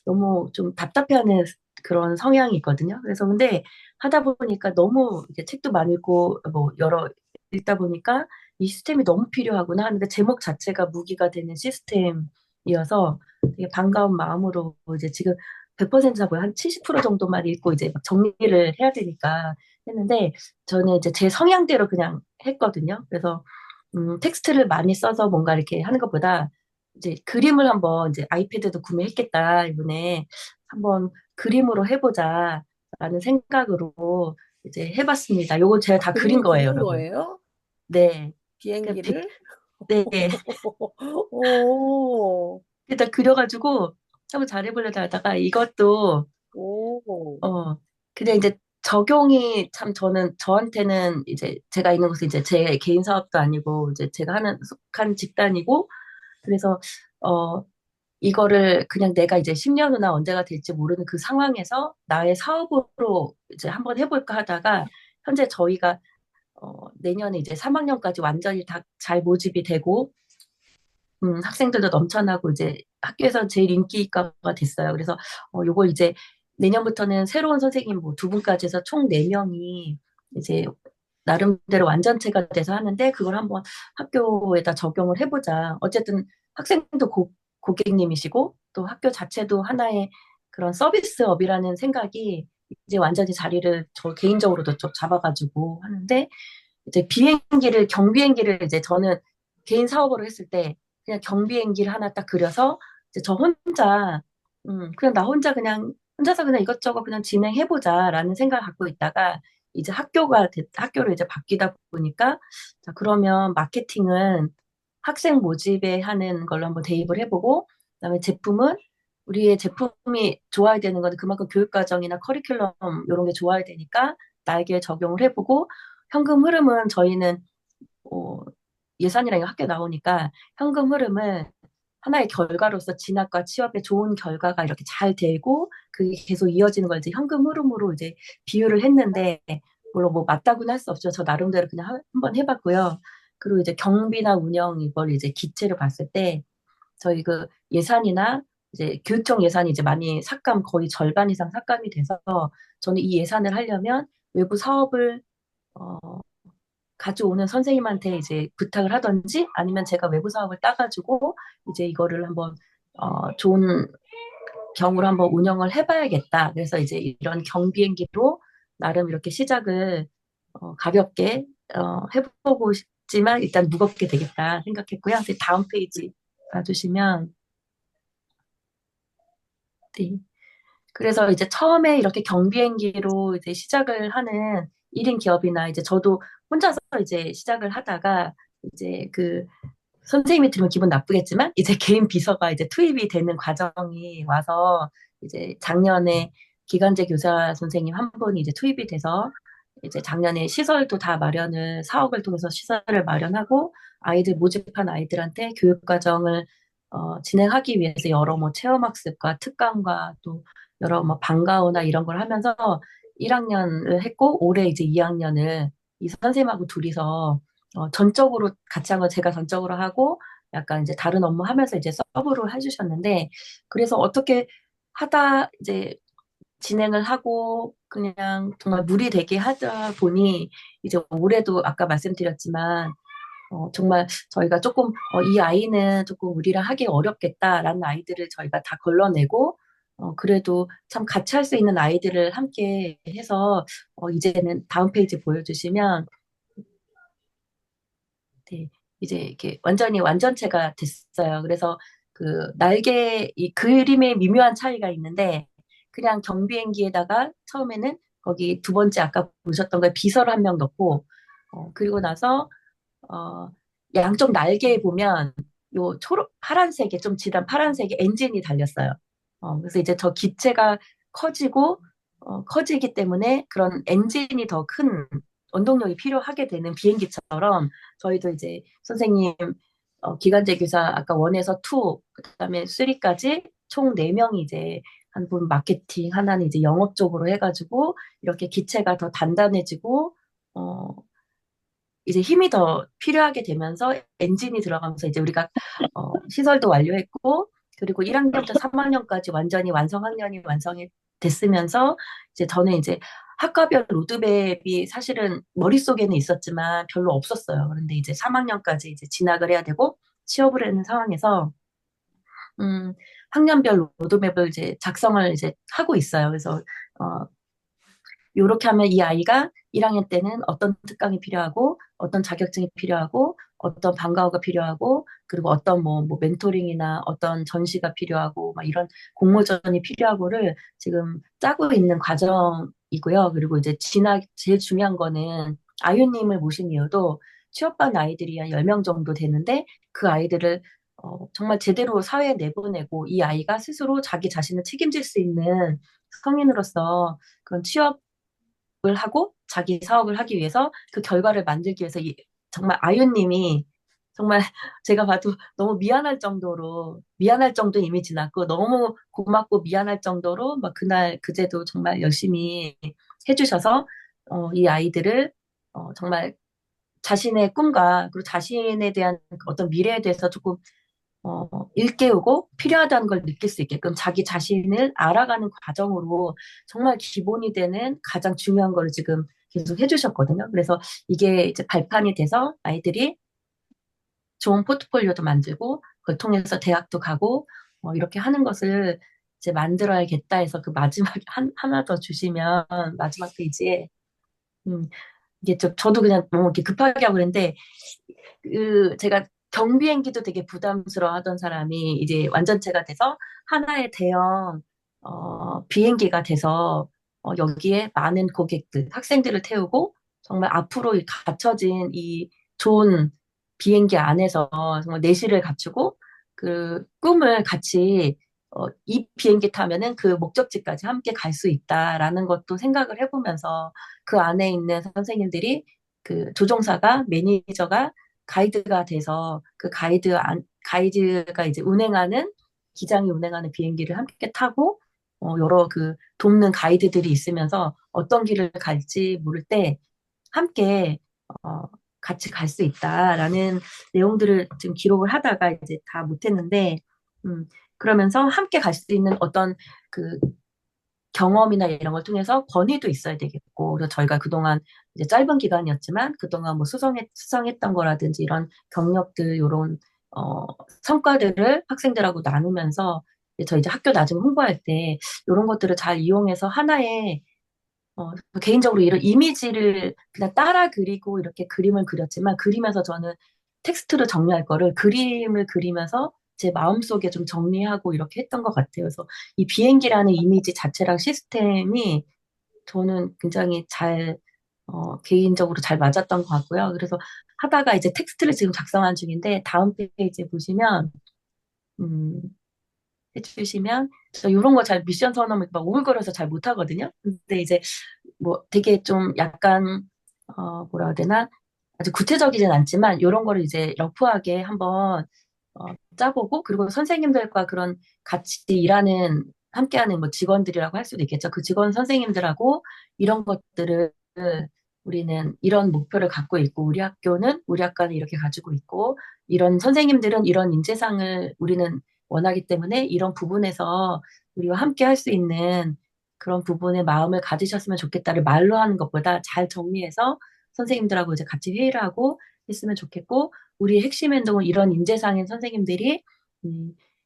너무 좀 답답해하는 그런 성향이 있거든요. 그래서 근데 하다 보니까 너무 이렇게 책도 많이 읽고 뭐 여러 읽다 보니까 이 시스템이 너무 필요하구나 하는데 제목 자체가 무기가 되는 시스템이어서 되게 반가운 마음으로 이제 지금 100% 하고요. 한 70% 정도만 읽고 이제 막 정리를 해야 되니까 했는데 저는 이제 제 성향대로 그냥 했거든요. 그래서 텍스트를 많이 써서 뭔가 이렇게 하는 것보다 이제 그림을 한번 이제 아이패드도 구매했겠다, 이번에 한번 그림으로 해보자 라는 생각으로 이제 해봤습니다. 요거 제가 다 그린 그림을 거예요, 그린 여러분. 거예요? 네. 그냥 비행기를? 네. 오, 일단 그려가지고 한번 잘해보려다 하다가 이것도 오, 그냥 이제 적용이 참 저는 저한테는 이제 제가 있는 곳은 이제 제 개인 사업도 아니고 이제 제가 하는 속한 집단이고 그래서 어 이거를 그냥 내가 이제 10년 후나 언제가 될지 모르는 그 상황에서 나의 사업으로 이제 한번 해볼까 하다가 현재 저희가 내년에 이제 3학년까지 완전히 다 잘 모집이 되고 학생들도 넘쳐나고 이제 학교에서 제일 인기가가 됐어요. 그래서 요걸 이제 내년부터는 새로운 선생님 뭐 두 분까지 해서 총 4명이 이제 나름대로 완전체가 돼서 하는데 그걸 한번 학교에다 적용을 해보자. 어쨌든 학생도 고객님이시고 또 학교 자체도 하나의 그런 서비스업이라는 생각이 이제 완전히 자리를 저 개인적으로도 좀 잡아가지고 하는데 이제 경비행기를 이제 저는 개인 사업으로 했을 때 그냥 경비행기를 하나 딱 그려서 이제 저 혼자, 그냥 나 혼자 그냥 혼자서 그냥 이것저것 그냥 진행해보자라는 생각을 갖고 있다가 이제 학교로 이제 바뀌다 보니까 자, 그러면 마케팅은 학생 모집에 하는 걸로 한번 대입을 해보고 그다음에 제품은 우리의 제품이 좋아야 되는 건 그만큼 교육과정이나 커리큘럼 이런 게 좋아야 되니까 나에게 적용을 해보고 현금 흐름은 저희는 어, 예산이랑 학교 나오니까 현금 흐름은 하나의 결과로서 진학과 취업에 좋은 결과가 이렇게 잘 되고 그게 계속 이어지는 걸 이제 현금 흐름으로 이제 비유를 했는데 물론 뭐 맞다고는 할 수 없죠. 저 나름대로 그냥 한번 해봤고요. 그리고 이제 경비나 운영 이걸 이제 기체를 봤을 때 저희 그 예산이나 이제 교육청 예산이 이제 많이 거의 절반 이상 삭감이 돼서 저는 이 예산을 하려면 외부 사업을 어, 가져오는 선생님한테 이제 부탁을 하든지 아니면 제가 외부 사업을 따가지고 이제 이거를 한번 좋은 경우로 한번 운영을 해봐야겠다. 그래서 이제 이런 경비행기로 나름 이렇게 시작을 가볍게 해보고 싶지만 일단 무겁게 되겠다 생각했고요. 이제 다음 페이지 봐주시면 네. 그래서 이제 처음에 이렇게 경비행기로 이제 시작을 하는 1인 기업이나 이제 저도 혼자서 이제 시작을 하다가 이제 그 선생님이 들으면 기분 나쁘겠지만 이제 개인 비서가 이제 투입이 되는 과정이 와서 이제 작년에 기간제 교사 선생님 한 분이 이제 투입이 돼서 이제 작년에 시설도 다 사업을 통해서 시설을 마련하고 아이들 모집한 아이들한테 교육 과정을 진행하기 위해서 여러 뭐 체험학습과 특강과 또 여러 뭐 방과후나 이런 걸 하면서 1학년을 했고 올해 이제 2학년을 이 선생님하고 둘이서 전적으로 같이 한 건 제가 전적으로 하고 약간 이제 다른 업무 하면서 이제 서브로 해주셨는데 그래서 어떻게 하다 이제 진행을 하고 그냥 정말 물이 되게 하다 보니 이제 올해도 아까 말씀드렸지만 정말 저희가 조금 이 아이는 조금 우리랑 하기 어렵겠다라는 아이들을 저희가 다 걸러내고 그래도 참 같이 할 수 있는 아이들을 함께 해서 이제는 다음 페이지 보여주시면 네, 이제 이렇게 완전히 완전체가 됐어요. 그래서 그 날개, 이 그림의 미묘한 차이가 있는데, 그냥 경비행기에다가 처음에는 거기 두 번째 아까 보셨던 거에 비서를 한 명 넣고, 그리고 나서, 어, 양쪽 날개에 보면 요 파란색에 좀 진한 파란색의 엔진이 달렸어요. 그래서 이제 저 기체가 커지고, 커지기 때문에 그런 엔진이 더 큰 원동력이 필요하게 되는 비행기처럼 저희도 이제 선생님 기간제 교사 아까 1에서 2, 그다음에 3까지 총 4명이 이제 한 분 마케팅, 하나는 이제 영업 쪽으로 해가지고 이렇게 기체가 더 단단해지고 어, 이제 힘이 더 필요하게 되면서 엔진이 들어가면서 이제 우리가 시설도 완료했고 그리고 1학년부터 3학년까지 완전히 완성 학년이 완성이 됐으면서 이제 저는 이제 학과별 로드맵이 사실은 머릿속에는 있었지만 별로 없었어요. 그런데 이제 3학년까지 이제 진학을 해야 되고 취업을 하는 상황에서 학년별 로드맵을 이제 작성을 이제 하고 있어요. 그래서 요렇게 하면 이 아이가 1학년 때는 어떤 특강이 필요하고, 어떤 자격증이 필요하고, 어떤 방과후가 필요하고, 그리고 어떤 뭐 멘토링이나 어떤 전시가 필요하고, 막 이런 공모전이 필요하고를 지금 짜고 있는 과정이고요. 그리고 이제 제일 중요한 거는 아유님을 모신 이유도 취업반 아이들이 한 10명 정도 되는데, 그 아이들을 정말 제대로 사회에 내보내고 이 아이가 스스로 자기 자신을 책임질 수 있는 성인으로서 그런 취업 을 하고 자기 사업을 하기 위해서 그 결과를 만들기 위해서 정말 아유님이 정말 제가 봐도 너무 미안할 정도 이미 지났고 너무 고맙고 미안할 정도로 막 그날 그제도 정말 열심히 해주셔서 이 아이들을 정말 자신의 꿈과 그리고 자신에 대한 어떤 미래에 대해서 조금 일깨우고 필요하다는 걸 느낄 수 있게끔 자기 자신을 알아가는 과정으로 정말 기본이 되는 가장 중요한 거를 지금 계속 해주셨거든요. 그래서 이게 이제 발판이 돼서 아이들이 좋은 포트폴리오도 만들고 그걸 통해서 대학도 가고 이렇게 하는 것을 이제 만들어야겠다 해서 그 마지막에 하나 더 주시면 마지막 페이지에 음, 이게 저도 그냥 너무 이렇게 급하게 하고 그랬는데 제가 경비행기도 되게 부담스러워 하던 사람이 이제 완전체가 돼서 하나의 대형, 비행기가 돼서, 여기에 많은 고객들, 학생들을 태우고 정말 앞으로 이 갖춰진 이 좋은 비행기 안에서 정말 내실을 갖추고 그 꿈을 같이, 이 비행기 타면은 그 목적지까지 함께 갈 수 있다라는 것도 생각을 해보면서 그 안에 있는 선생님들이 그 조종사가 매니저가 가이드가 돼서 그 가이드가 이제 기장이 운행하는 비행기를 함께 타고, 여러 그 돕는 가이드들이 있으면서 어떤 길을 갈지 모를 때 함께, 어, 같이 갈 수 있다라는 내용들을 지금 기록을 하다가 이제 다 못했는데, 그러면서 함께 갈 수 있는 어떤 그 경험이나 이런 걸 통해서 권위도 있어야 되겠고, 그래서 저희가 그동안 이제 짧은 기간이었지만 그동안 뭐 수상했던 거라든지 이런 경력들, 이런 성과들을 학생들하고 나누면서 저희 이제 학교 나중에 홍보할 때 이런 것들을 잘 이용해서 하나의 개인적으로 이런 이미지를 그냥 따라 그리고 이렇게 그림을 그렸지만 그리면서 저는 텍스트로 정리할 거를 그림을 그리면서 제 마음속에 좀 정리하고 이렇게 했던 것 같아요. 그래서 이 비행기라는 이미지 자체랑 시스템이 저는 굉장히 개인적으로 잘 맞았던 것 같고요. 그래서 하다가 이제 텍스트를 지금 작성한 중인데 다음 페이지에 보시면, 음, 해주시면, 저 이런 거 잘 미션 선언을 막 오글거려서 잘 못하거든요. 근데 이제 뭐 되게 좀 약간, 뭐라 해야 되나? 아주 구체적이진 않지만 이런 거를 이제 러프하게 한번 짜보고 그리고 선생님들과 그런 같이 함께하는 뭐 직원들이라고 할 수도 있겠죠. 그 직원 선생님들하고 이런 것들을 우리는 이런 목표를 갖고 있고 우리 학과는 이렇게 가지고 있고 이런 선생님들은 이런 인재상을 우리는 원하기 때문에 이런 부분에서 우리와 함께 할 수 있는 그런 부분에 마음을 가지셨으면 좋겠다를 말로 하는 것보다 잘 정리해서 선생님들하고 이제 같이 회의를 하고 했으면 좋겠고 우리 핵심 행동은 이런 인재상인 선생님들이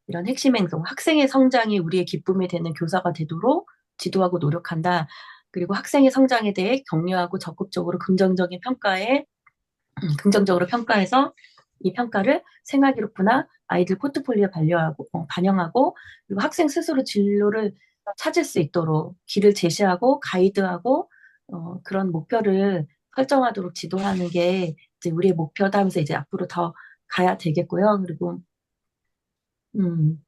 이런 핵심 행동, 학생의 성장이 우리의 기쁨이 되는 교사가 되도록 지도하고 노력한다. 그리고 학생의 성장에 대해 격려하고 적극적으로 긍정적으로 평가해서 이 평가를 생활기록부나 아이들 포트폴리오에 반영하고 그리고 학생 스스로 진로를 찾을 수 있도록 길을 제시하고 가이드하고 그런 목표를 설정하도록 지도하는 게 이제 우리의 목표다 하면서 이제 앞으로 더 가야 되겠고요. 그리고 음,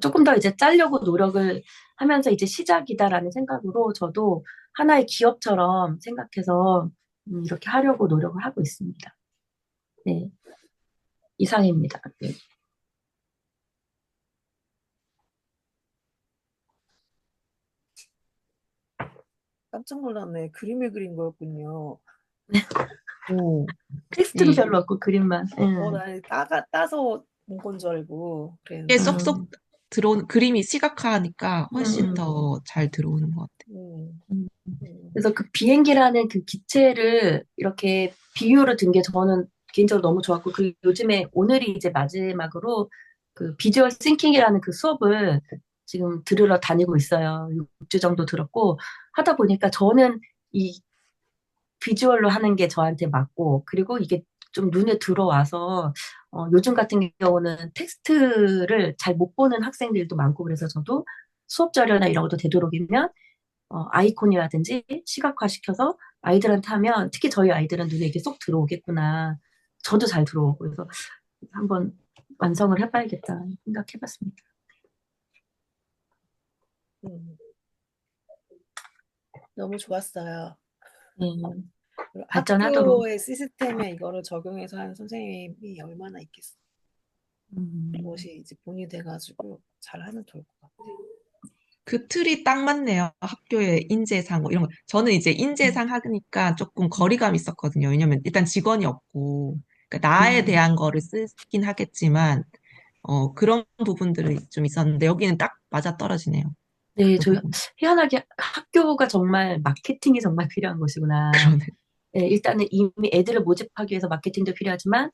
조금 더 이제 짜려고 노력을 하면서 이제 시작이다라는 생각으로 저도 하나의 기업처럼 생각해서 이렇게 하려고 노력을 하고 있습니다. 네, 이상입니다. 네. 깜짝 놀랐네. 그림을 그린 거였군요. 오. 텍스트는 예. 별로 없고 그림만. 나는 따서 본 건 줄 알고 이게 그랬는데. 쏙쏙 들어오는 그림이 시각화하니까 훨씬 음. 더 잘 들어오는 것 같아요. 음. 그래서 그 비행기라는 그 기체를 이렇게 비유로 든 게 저는 개인적으로 너무 좋았고, 그 요즘에 오늘이 이제 마지막으로 그 비주얼 싱킹이라는 그 수업을 지금 들으러 다니고 있어요. 6주 정도 들었고, 하다 보니까 저는 이 비주얼로 하는 게 저한테 맞고, 그리고 이게 좀 눈에 들어와서, 요즘 같은 경우는 텍스트를 잘 못 보는 학생들도 많고, 그래서 저도 수업 자료나 이런 것도 되도록이면 아이콘이라든지 시각화시켜서 아이들한테 하면 특히 저희 아이들은 눈에 이게 쏙 들어오겠구나. 저도 잘 들어오고 그래서 한번 완성을 해봐야겠다 생각해봤습니다. 음. 너무 좋았어요. 그리고 발전하도록. 학교의 시스템에 이거를 적용해서 하는 선생님이 얼마나 있겠어. 그것이 이제 본이 돼가지고 잘하면 좋을 것 같아요. 그 틀이 딱 맞네요. 학교의 인재상 뭐 이런 거. 저는 이제 인재상 하니까 조금 거리감이 있었거든요. 왜냐면 일단 직원이 없고, 그러니까 나에 대한 거를 쓰긴 하겠지만, 그런 부분들이 좀 있었는데 여기는 딱 맞아 떨어지네요. 네, 그 저희 부분. 희한하게 학교가 정말 마케팅이 정말 필요한 곳이구나. 그러네. 네, 일단은 이미 애들을 모집하기 위해서 마케팅도 필요하지만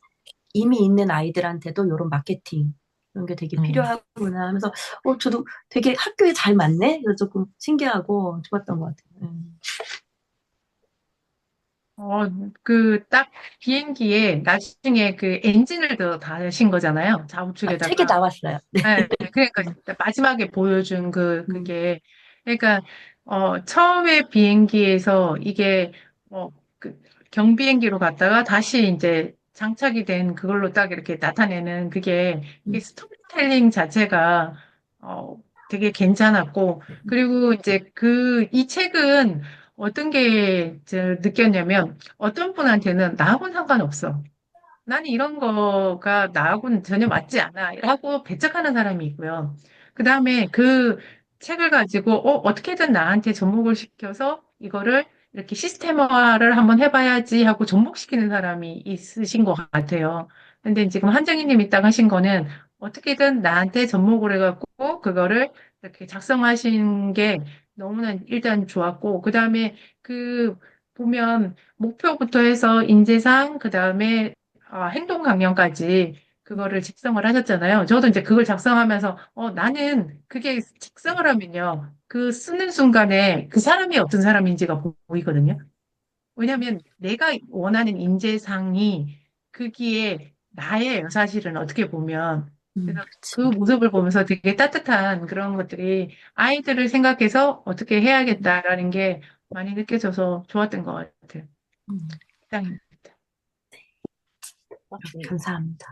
이미 있는 아이들한테도 이런 마케팅 이런 게 되게 어. 필요하구나 하면서 저도 되게 학교에 잘 맞네? 그래서 조금 신기하고 좋았던 것 같아요. 딱 비행기에 나중에 그 엔진을 더 다신 거잖아요. 책에 좌우측에다가. 나왔어요. 네, 그러니까 마지막에 보여준 그게 그러니까 처음에 비행기에서 이게 그 경비행기로 갔다가 다시 이제 장착이 된 그걸로 딱 이렇게 나타내는 그게 이 스토리텔링 자체가 되게 괜찮았고 그리고 이제 이 책은 어떤 게 느꼈냐면 어떤 분한테는 나하고는 상관없어. 나는 이런 거가 나하고는 전혀 맞지 않아. 라고 배척하는 사람이 있고요. 그 다음에 그 책을 가지고, 어떻게든 나한테 접목을 시켜서 이거를 이렇게 시스템화를 한번 해봐야지 하고 접목시키는 사람이 있으신 것 같아요. 근데 지금 한정희님이 딱 하신 거는 어떻게든 나한테 접목을 해갖고 그거를 이렇게 작성하신 게 너무나 일단 좋았고, 그 다음에 보면 목표부터 해서 인재상, 그 다음에 행동 강령까지 그거를 작성을 하셨잖아요. 저도 이제 그걸 작성하면서 나는 그게 작성을 하면요. 그 쓰는 순간에 그 사람이 어떤 사람인지가 보이거든요. 왜냐하면 내가 원하는 인재상이 거기에 나예요. 사실은 어떻게 보면. 그래서 그 그치. 모습을 보면서 되게 따뜻한 그런 것들이 아이들을 생각해서 어떻게 해야겠다라는 게 많이 느껴져서 좋았던 것 같아요. 이상입니다. 맞습니다. 감사합니다.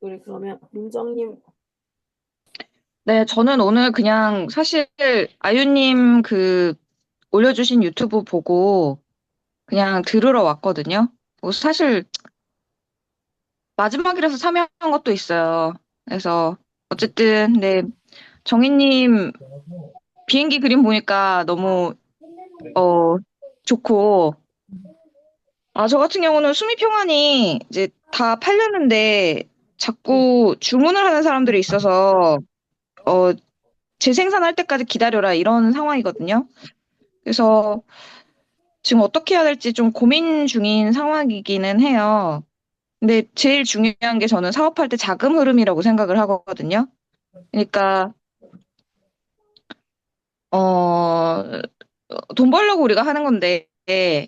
우리 그러면 민정님 네, 저는 오늘 그냥 사실 아유님 올려주신 유튜브 보고 그냥 들으러 왔거든요. 사실 마지막이라서 참여한 것도 있어요. 그래서 어쨌든, 네, 정희님 비행기 그림 보니까 너무, 좋고, 저 같은 경우는 수미평안이 이제 다 팔렸는데 자꾸 주문을 하는 사람들이 있어서, 어, 재생산할 때까지 기다려라 이런 상황이거든요. 그래서 지금 어떻게 해야 될지 좀 고민 중인 상황이기는 해요. 근데 제일 중요한 게 저는 사업할 때 자금 흐름이라고 생각을 하거든요. 그러니까, 어, 돈 벌려고 우리가 하는 건데,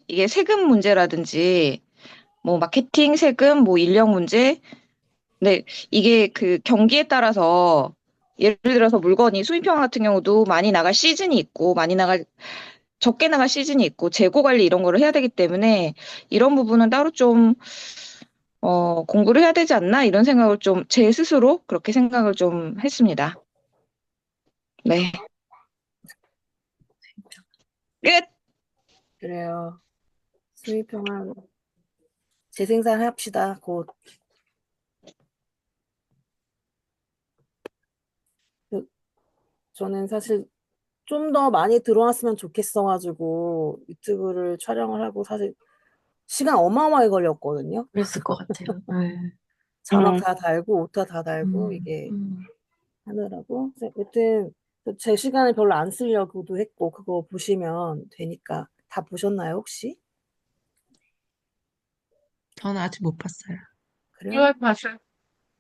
이게 세금 문제라든지, 뭐 마케팅, 세금, 뭐 인력 문제. 근데 이게 그 경기에 따라서 예를 들어서 물건이 수입형 같은 경우도 많이 나갈 시즌이 있고 적게 나갈 시즌이 있고 재고 관리 이런 거를 해야 되기 때문에 이런 부분은 따로 좀 공부를 해야 되지 않나 이런 생각을 좀 제 스스로 그렇게 생각을 좀 했습니다. 네. 끝! 그래요. 수입형한 재생산 합시다. 곧. 그, 저는 사실 좀 더 많이 들어왔으면 좋겠어가지고 유튜브를 촬영을 하고 사실 시간 어마어마하게 걸렸거든요. 그랬을 것 같아요. 네. 자막 다 달고 오타 다 달고 음, 이게 음. 하느라고. 그래서 여튼 제 시간을 별로 안 쓰려고도 했고 그거 보시면 되니까 다 보셨나요 혹시? 저는 아직 못 봤어요. 그래요? 이거 봤어요.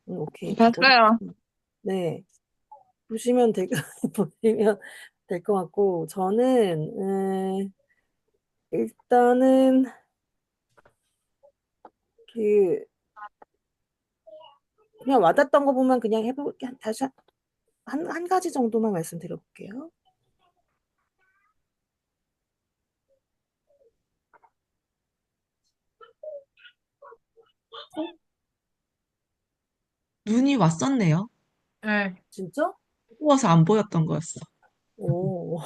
오케이. 다 맞아요. 보셨. 네. 보시면 될 보시면 될 것 같고 저는 일단은 그 그냥 와닿던 거 보면 그냥 해볼게 다시 한 가지 정도만 말씀드려볼게요. 눈이 왔었네요. 네. 진짜? 추워서 안 보였던 거였어. 오.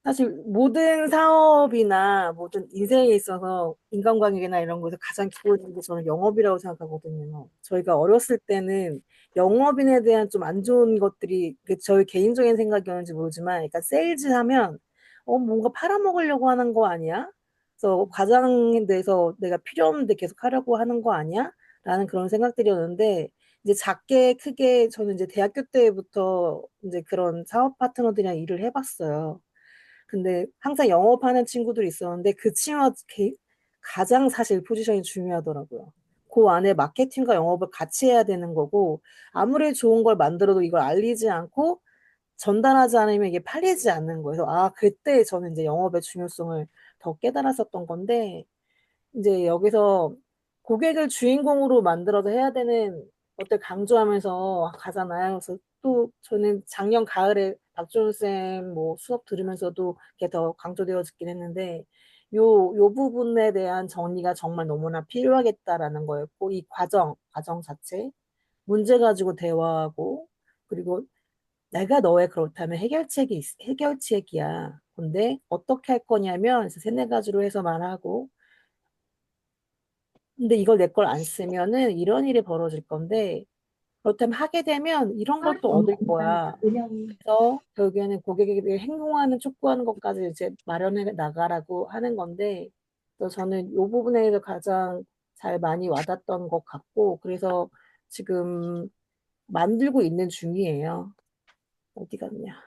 사실 모든 사업이나 모든 인생에 있어서 인간관계나 이런 거에서 가장 기본적인 게 저는 영업이라고 생각하거든요. 저희가 어렸을 때는 영업인에 대한 좀 안 좋은 것들이 저희 개인적인 생각이었는지 모르지만 약간 세일즈 하면 뭔가 팔아먹으려고 하는 거 아니야? 그래서 과장에 대해서 내가 필요 없는데 계속 하려고 하는 거 아니야? 라는 그런 생각들이었는데 이제 작게 크게 저는 이제 대학교 때부터 이제 그런 사업 파트너들이랑 일을 해봤어요. 근데 항상 영업하는 친구들이 있었는데 그 친구가 가장 사실 포지션이 중요하더라고요. 그 안에 마케팅과 영업을 같이 해야 되는 거고 아무리 좋은 걸 만들어도 이걸 알리지 않고 전달하지 않으면 이게 팔리지 않는 거예요. 그때 저는 이제 영업의 중요성을 더 깨달았었던 건데 이제 여기서 고객을 주인공으로 만들어서 해야 되는 것들 강조하면서 가잖아요. 그래서 또 저는 작년 가을에 박준호 쌤뭐 수업 들으면서도 그게 더 강조되어지긴 했는데 요 부분에 대한 정리가 정말 너무나 필요하겠다라는 거였고 이 과정 자체 문제 가지고 대화하고 그리고 내가 너의 그렇다면 해결책이야. 근데 어떻게 할 거냐면 그래서 세네 가지로 해서 말하고 근데 이걸 내 걸 안 쓰면은 이런 일이 벌어질 건데 그렇다면 하게 되면 이런 것도 얻을 거야. 그래서 결국에는 고객에게 행동하는 촉구하는 것까지 이제 마련해 나가라고 하는 건데 그래서 저는 이 부분에 대해서 가장 잘 많이 와닿던 것 같고 그래서 지금 만들고 있는 중이에요. 어디 갔냐?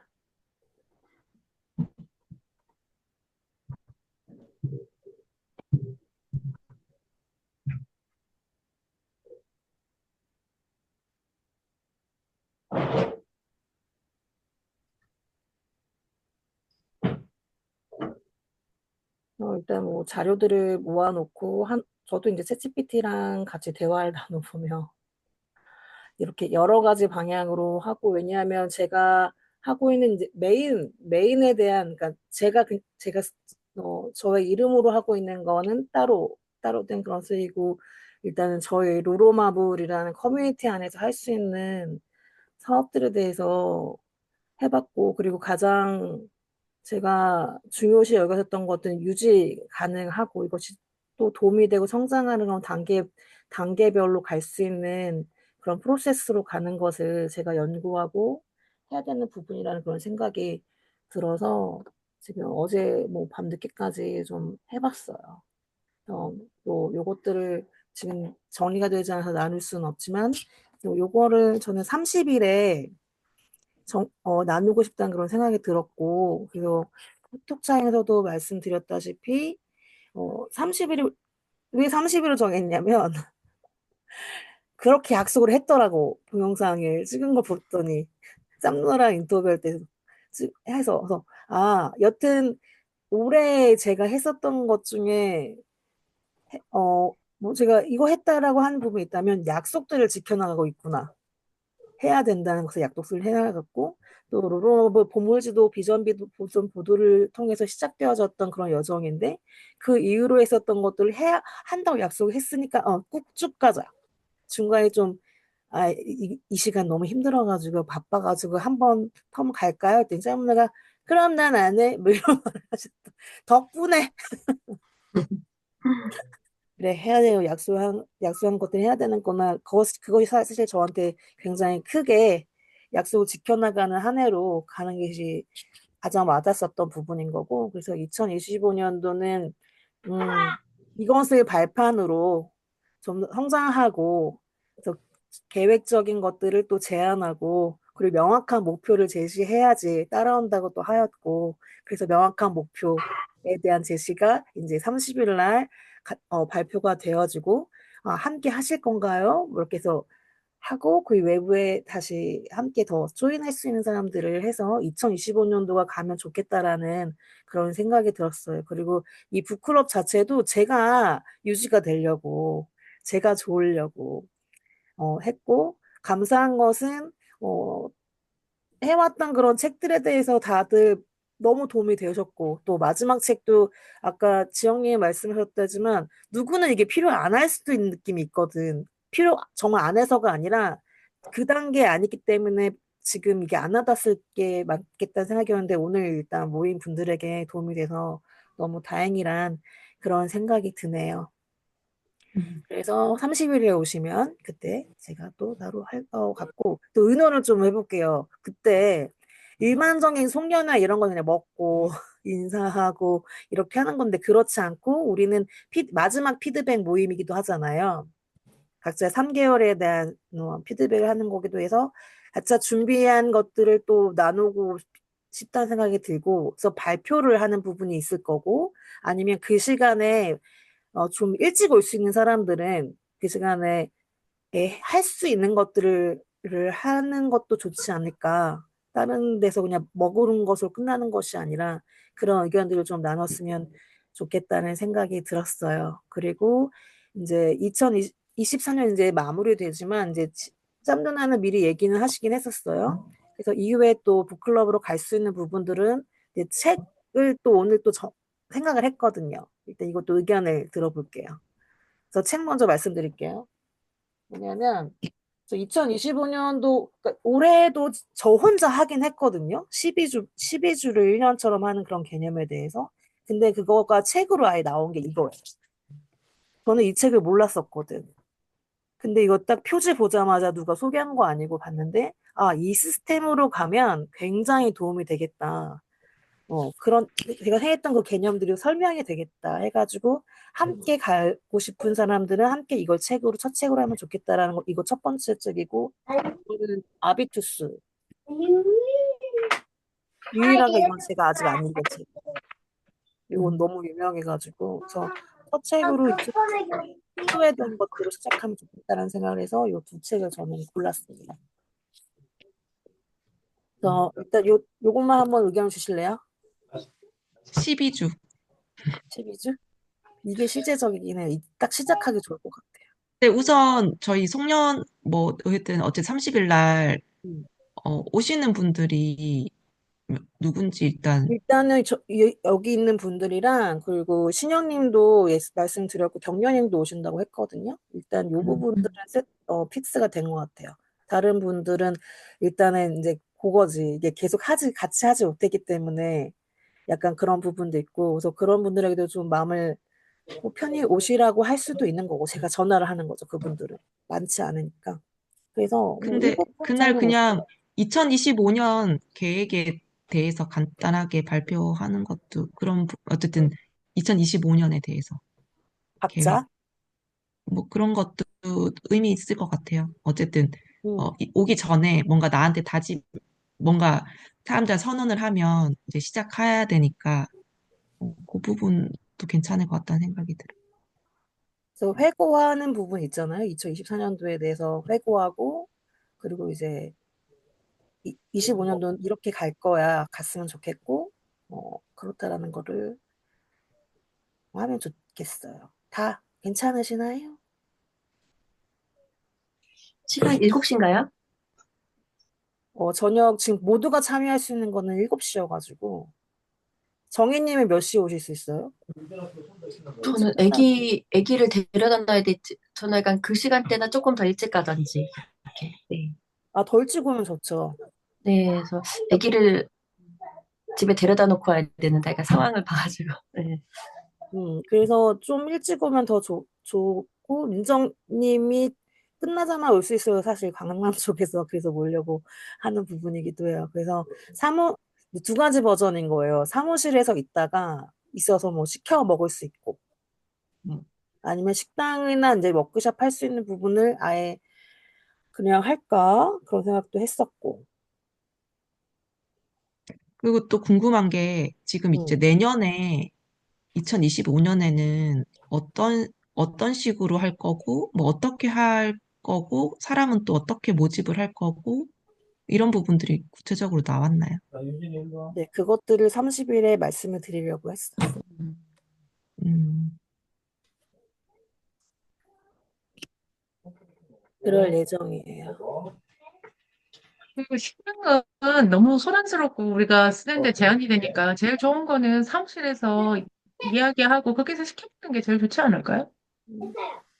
일단 뭐 자료들을 모아놓고 저도 이제 챗GPT랑 같이 대화를 나눠보며 이렇게 여러 가지 방향으로 하고 왜냐하면 제가 하고 있는 이제 메인에 대한 그러니까 제가 저의 이름으로 하고 있는 거는 따로 된 그런 쓰이고 일단은 저희 루로마블이라는 커뮤니티 안에서 할 수 있는 사업들에 대해서 해봤고 그리고 가장 제가 중요시 여겼었던 것들은 유지 가능하고 이것이 또 도움이 되고 성장하는 그런 단계별로 갈 수 있는 그런 프로세스로 가는 것을 제가 연구하고 해야 되는 부분이라는 그런 생각이 들어서 지금 어제 뭐 밤늦게까지 좀 해봤어요. 또 요것들을 지금 정리가 되지 않아서 나눌 수는 없지만 요거를 저는 30일에 나누고 싶다는 그런 생각이 들었고, 그래서 톡창에서도 말씀드렸다시피, 30왜 30일을 정했냐면, 그렇게 약속을 했더라고, 동영상을 찍은 걸 봤더니, 짬누나랑 인터뷰할 때 해서, 여튼, 올해 제가 했었던 것 중에 뭐 제가 이거 했다라고 하는 부분이 있다면 약속들을 지켜나가고 있구나. 해야 된다는 것을 약속을 해나갔고 또 로로노브 보물지도 비전비도 보존 보도를 통해서 시작되어졌던 그런 여정인데 그 이후로 했었던 것들을 해야 한다고 약속을 했으니까 꾹 쭉 가자. 중간에 좀 이 시간 너무 힘들어가지고 바빠가지고 한번 텀 갈까요? 했더니 짬누나가 그럼 난 안 해. 뭐 이런 말을 하셨다. 덕분에 그래 해야 돼요. 약속한 것들 해야 되는 거나 그것이 사실 저한테 굉장히 크게 약속을 지켜나가는 한 해로 가는 것이 가장 와닿았었던 부분인 거고 그래서 2025년도는 이것을 발판으로 좀 성장하고 그래서 계획적인 것들을 또 제안하고 그리고 명확한 목표를 제시해야지 따라온다고 또 하였고 그래서 명확한 목표에 대한 제시가 이제 30일 날 발표가 되어지고 함께 하실 건가요? 뭐 이렇게 해서 하고 그 외부에 다시 함께 더 조인할 수 있는 사람들을 해서 2025년도가 가면 좋겠다라는 그런 생각이 들었어요. 그리고 이 북클럽 자체도 제가 유지가 되려고 제가 좋으려고 했고 감사한 것은 어, 해왔던 그런 책들에 대해서 다들 너무 도움이 되셨고 또 마지막 책도 아까 지영님 말씀하셨다지만 누구는 이게 필요 안 할 수도 있는 느낌이 있거든. 필요 정말 안 해서가 아니라 그 단계 아니기 때문에 지금 이게 안 와닿을 게 맞겠다는 생각이었는데 오늘 일단 모인 분들에게 도움이 돼서 너무 다행이란 그런 생각이 드네요. 그래서 30일에 오시면 그때 제가 또 따로 할 것 같고 또 의논을 좀 해볼게요. 그때 일반적인 송년회 이런 거는 그냥 먹고 인사하고 이렇게 하는 건데 그렇지 않고 우리는 마지막 피드백 모임이기도 하잖아요. 각자 3개월에 대한 피드백을 하는 거기도 해서 각자 준비한 것들을 또 나누고 싶다는 생각이 들고 그래서 발표를 하는 부분이 있을 거고 아니면 그 시간에 좀 일찍 올 수 있는 사람들은 그 시간에 할 수 있는 것들을 하는 것도 좋지 않을까. 다른 데서 그냥 먹으는 것으로 끝나는 것이 아니라 그런 의견들을 좀 나눴으면 좋겠다는 생각이 들었어요. 그리고 이제 2024년 이제 마무리되지만 이제 짬누나는 미리 얘기는 하시긴 했었어요. 그래서 이후에 또 북클럽으로 갈 수 있는 부분들은 이제 책을 또 오늘 또 생각을 했거든요. 일단 이것도 의견을 들어볼게요. 그래서 책 먼저 말씀드릴게요. 왜냐하면 2025년도 그러니까 올해도 저 혼자 하긴 했거든요. 12주를 1년처럼 하는 그런 개념에 대해서. 근데 그거가 책으로 아예 나온 게 이거예요. 저는 이 책을 몰랐었거든. 근데 이거 딱 표지 보자마자 누가 소개한 거 아니고 봤는데 이 시스템으로 가면 굉장히 도움이 되겠다. 그런 제가 생각했던 그 개념들이 설명이 되겠다 해가지고 함께 가고 싶은 사람들은 함께 이걸 첫 책으로 하면 좋겠다라는 거 이거 첫 번째 책이고 이거는 아비투스 유일하게 이건 제가 아직 안 읽은 책 이건 너무 유명해가지고 그래서 첫 책으로 시도에 대한 것들을 시작하면 좋겠다라는 생각을 해서 이 두 책을 저는 골랐습니다. 그래서 일단 요것만 한번 의견 주실래요? 12주. 12주? 이게 실제적이긴 해. 딱 시작하기 좋을 것 같아요. 근데 우선 저희 송년 뭐 어쨌든 30일 날 음. 오시는 분들이 누군지 일단 일단은 여기 있는 분들이랑 그리고 신영님도 말씀드렸고 경련님도 오신다고 했거든요. 일단 요 부분들은 픽스가 된 것 같아요. 다른 분들은 일단은 이제 그거지 이게 계속 같이 하지 못했기 때문에 약간 그런 부분도 있고 그래서 그런 분들에게도 좀 마음을 뭐 편히 오시라고 할 수도 있는 거고 제가 전화를 하는 거죠. 그분들은 많지 않으니까. 그래서 뭐 근데 7분 그날 정도는 그냥 2025년 계획에 대해서 간단하게 발표하는 것도 어쨌든 2025년에 대해서 계획 각자 뭐 그런 것도 의미 있을 것 같아요. 어쨌든 음. 오기 전에 뭔가 나한테 뭔가 사람들 선언을 하면 이제 시작해야 되니까 그 부분도 괜찮을 것 같다는 생각이 들어요. 그래서 회고하는 부분 있잖아요. 2024년도에 대해서 회고하고 그리고 이제 25년도는 이렇게 갈 거야. 갔으면 좋겠고 그렇다라는 거를 하면 좋겠어요. 다 괜찮으시나요? 시간 7시인가요? 저녁 지금 모두가 참여할 수 있는 거는 7시여가지고 정희님은 몇 시에 오실 수 있어요? 저는 아기를 데려다 놔야 되지. 저는 약간 그 시간대나 조금 더 일찍 가든지. 이렇게. 네. 더 일찍 오면 좋죠. 네, 그래서 아기를 집에 데려다 놓고 와야 되는데, 약간 상황을 봐가지고. 네. 그래서 좀 일찍 오면 더 좋고, 민정님이 끝나자마자 올 수 있어요. 사실 강남 쪽에서 그래서 모려고 하는 부분이기도 해요. 그래서 두 가지 버전인 거예요. 사무실에서 있어서 뭐 시켜 먹을 수 있고, 아니면 식당이나 이제 워크숍 할 수 있는 부분을 아예 그냥 할까? 그런 생각도 했었고. 그리고 또 궁금한 게 지금 이제 음. 내년에 2025년에는 어떤 식으로 할 거고, 뭐 어떻게 할 거고, 사람은 또 어떻게 모집을 할 거고, 이런 부분들이 구체적으로 나왔나요? 네, 그것들을 30일에 말씀을 드리려고 했어요. 음, 그럴 예정이에요. 그리고 식당은 너무 소란스럽고 우리가 쓰는데 제한이 되니까 제일 좋은 거는 사무실에서 이야기하고 거기서 시켜보는 게 제일 좋지 않을까요?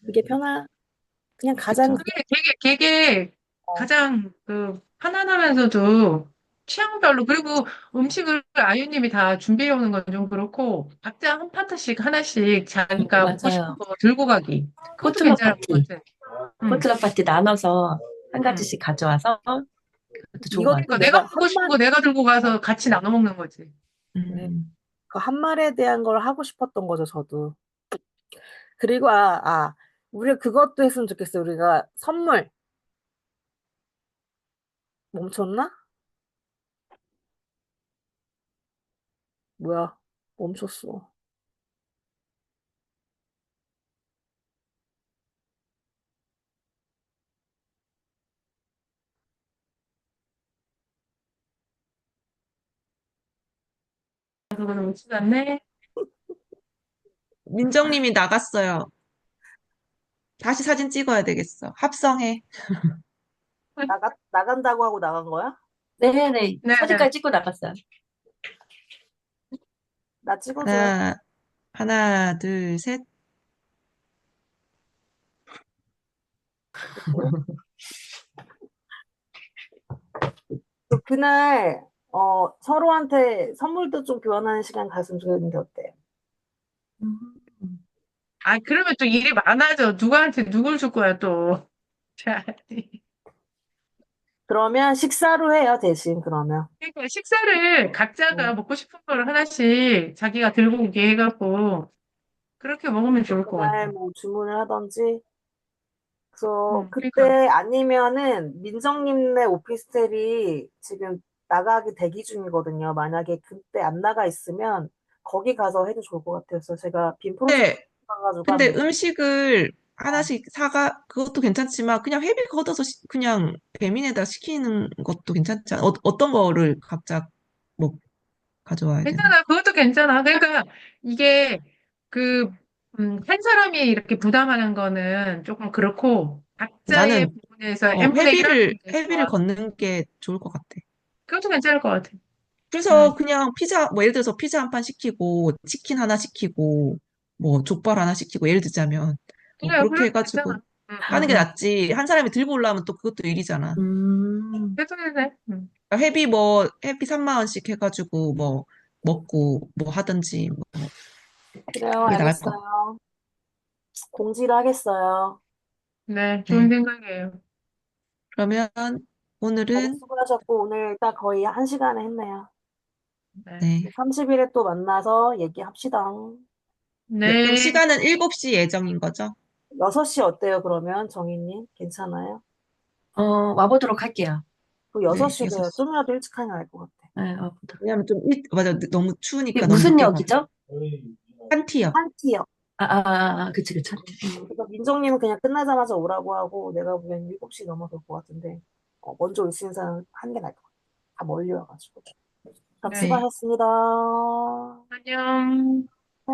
그게 그냥 가장, 그게 되게 가장 편안하면서도 취향별로 그리고 음식을 아유님이 다 준비해 오는 건 좀 그렇고 각자 한 파트씩 하나씩 자기가 먹고 싶은 맞아요. 거 들고 가기 그것도 포트럭 괜찮을 파티. 것 같아. 응, 포트럭 파티 나눠서 한 응. 가지씩 가져와서 그것도 좋은 것 같아요. 이것도 그러니까 내가 내가 먹고 싶은 거 내가 들고 가서 같이 나눠 먹는 거지. 네, 음. 그 한 말에 대한 걸 하고 싶었던 거죠, 저도. 그리고, 우리가 그것도 했으면 좋겠어요. 우리가 선물, 멈췄나? 뭐야, 멈췄어. 그거는 못 지났네. 민정님이 나갔어요. 다시 사진 찍어야 되겠어. 합성해. 나간다고 하고 나간 거야? 네네. 네. 사진까지 찍고 나갔어요. 나 찍어줘요. 하나, 둘, 셋. 그날, 서로한테 선물도 좀 교환하는 시간 갔으면 좋겠는데 어때요? 음. 그러면 또 일이 많아져. 누구한테 누굴 줄 거야, 또. 자, 그러면 식사로 해요, 대신 그러면. 그러니까 식사를 각자가 응. 먹고 싶은 거를 하나씩 자기가 들고 오게 해갖고, 그렇게 먹으면 좋을 것 같아. 그날 뭐 주문을 하던지. 그래서 그때 그러니까. 아니면은 민정님네 오피스텔이 지금 나가기 대기 중이거든요. 만약에 그때 안 나가 있으면 거기 가서 해도 좋을 것 같아요. 그래서 제가 빈 프로젝트 네. 가가지고 근데 한번 음식을 하나씩 그것도 괜찮지만, 그냥 회비 걷어서 그냥 배민에다 시키는 것도 괜찮지 않아? 어떤 거를 각자 뭐 가져와야 되나? 괜찮아. 그것도 괜찮아. 그러니까 이게 그, 한 사람이 이렇게 부담하는 거는 조금 그렇고, 각자의 나는 부분에서 n분의 1 하는 게 회비를 좋아. 걷는 게 좋을 것 같아. 그것도 괜찮을 것 같아. 응. 그래서 그냥 뭐 예를 들어서 피자 한 판 시키고, 치킨 하나 시키고, 뭐 족발 하나 시키고, 예를 들자면, 뭐 그래, 그렇게 그래도 괜찮아. 해가지고 응, 하는 응, 게 응. 낫지. 한 사람이 들고 올라오면 또 그것도 일이잖아. 음. 그래도 돼. 응. 그러니까 회비 3만 원씩 해가지고 뭐 먹고 뭐 하든지 뭐 그래요, 그게 나을 것 같아. 알겠어요. 공지를 하겠어요. 네, 좋은 네. 생각이에요. 그러면 다들 오늘은 수고하셨고, 오늘 딱 거의 1시간에 했네요. 네. 네. 30일에 또 만나서 얘기합시다. 네. 그럼 네, 시간은 7시 예정인 거죠? 6시 어때요, 그러면? 정희님? 괜찮아요? 와보도록 할게요. 그 네, 6시로 해요. 6시. 좀이라도 일찍 하면 알 것 같아. 네, 와보도록. 왜냐면 맞아. 너무 이게 추우니까 너무 무슨 늦게 가고. 역이죠? 한티요. 한티요. 그치, 그치. 그래서 민정님은 그냥 끝나자마자 오라고 하고, 내가 보기엔 7시 넘어설 것 같은데, 먼저 올 수 있는 사람 한 개 날 것 같아. 다 멀리 와가지고. 그럼 네. 네. 수고하셨습니다. 안녕. 어...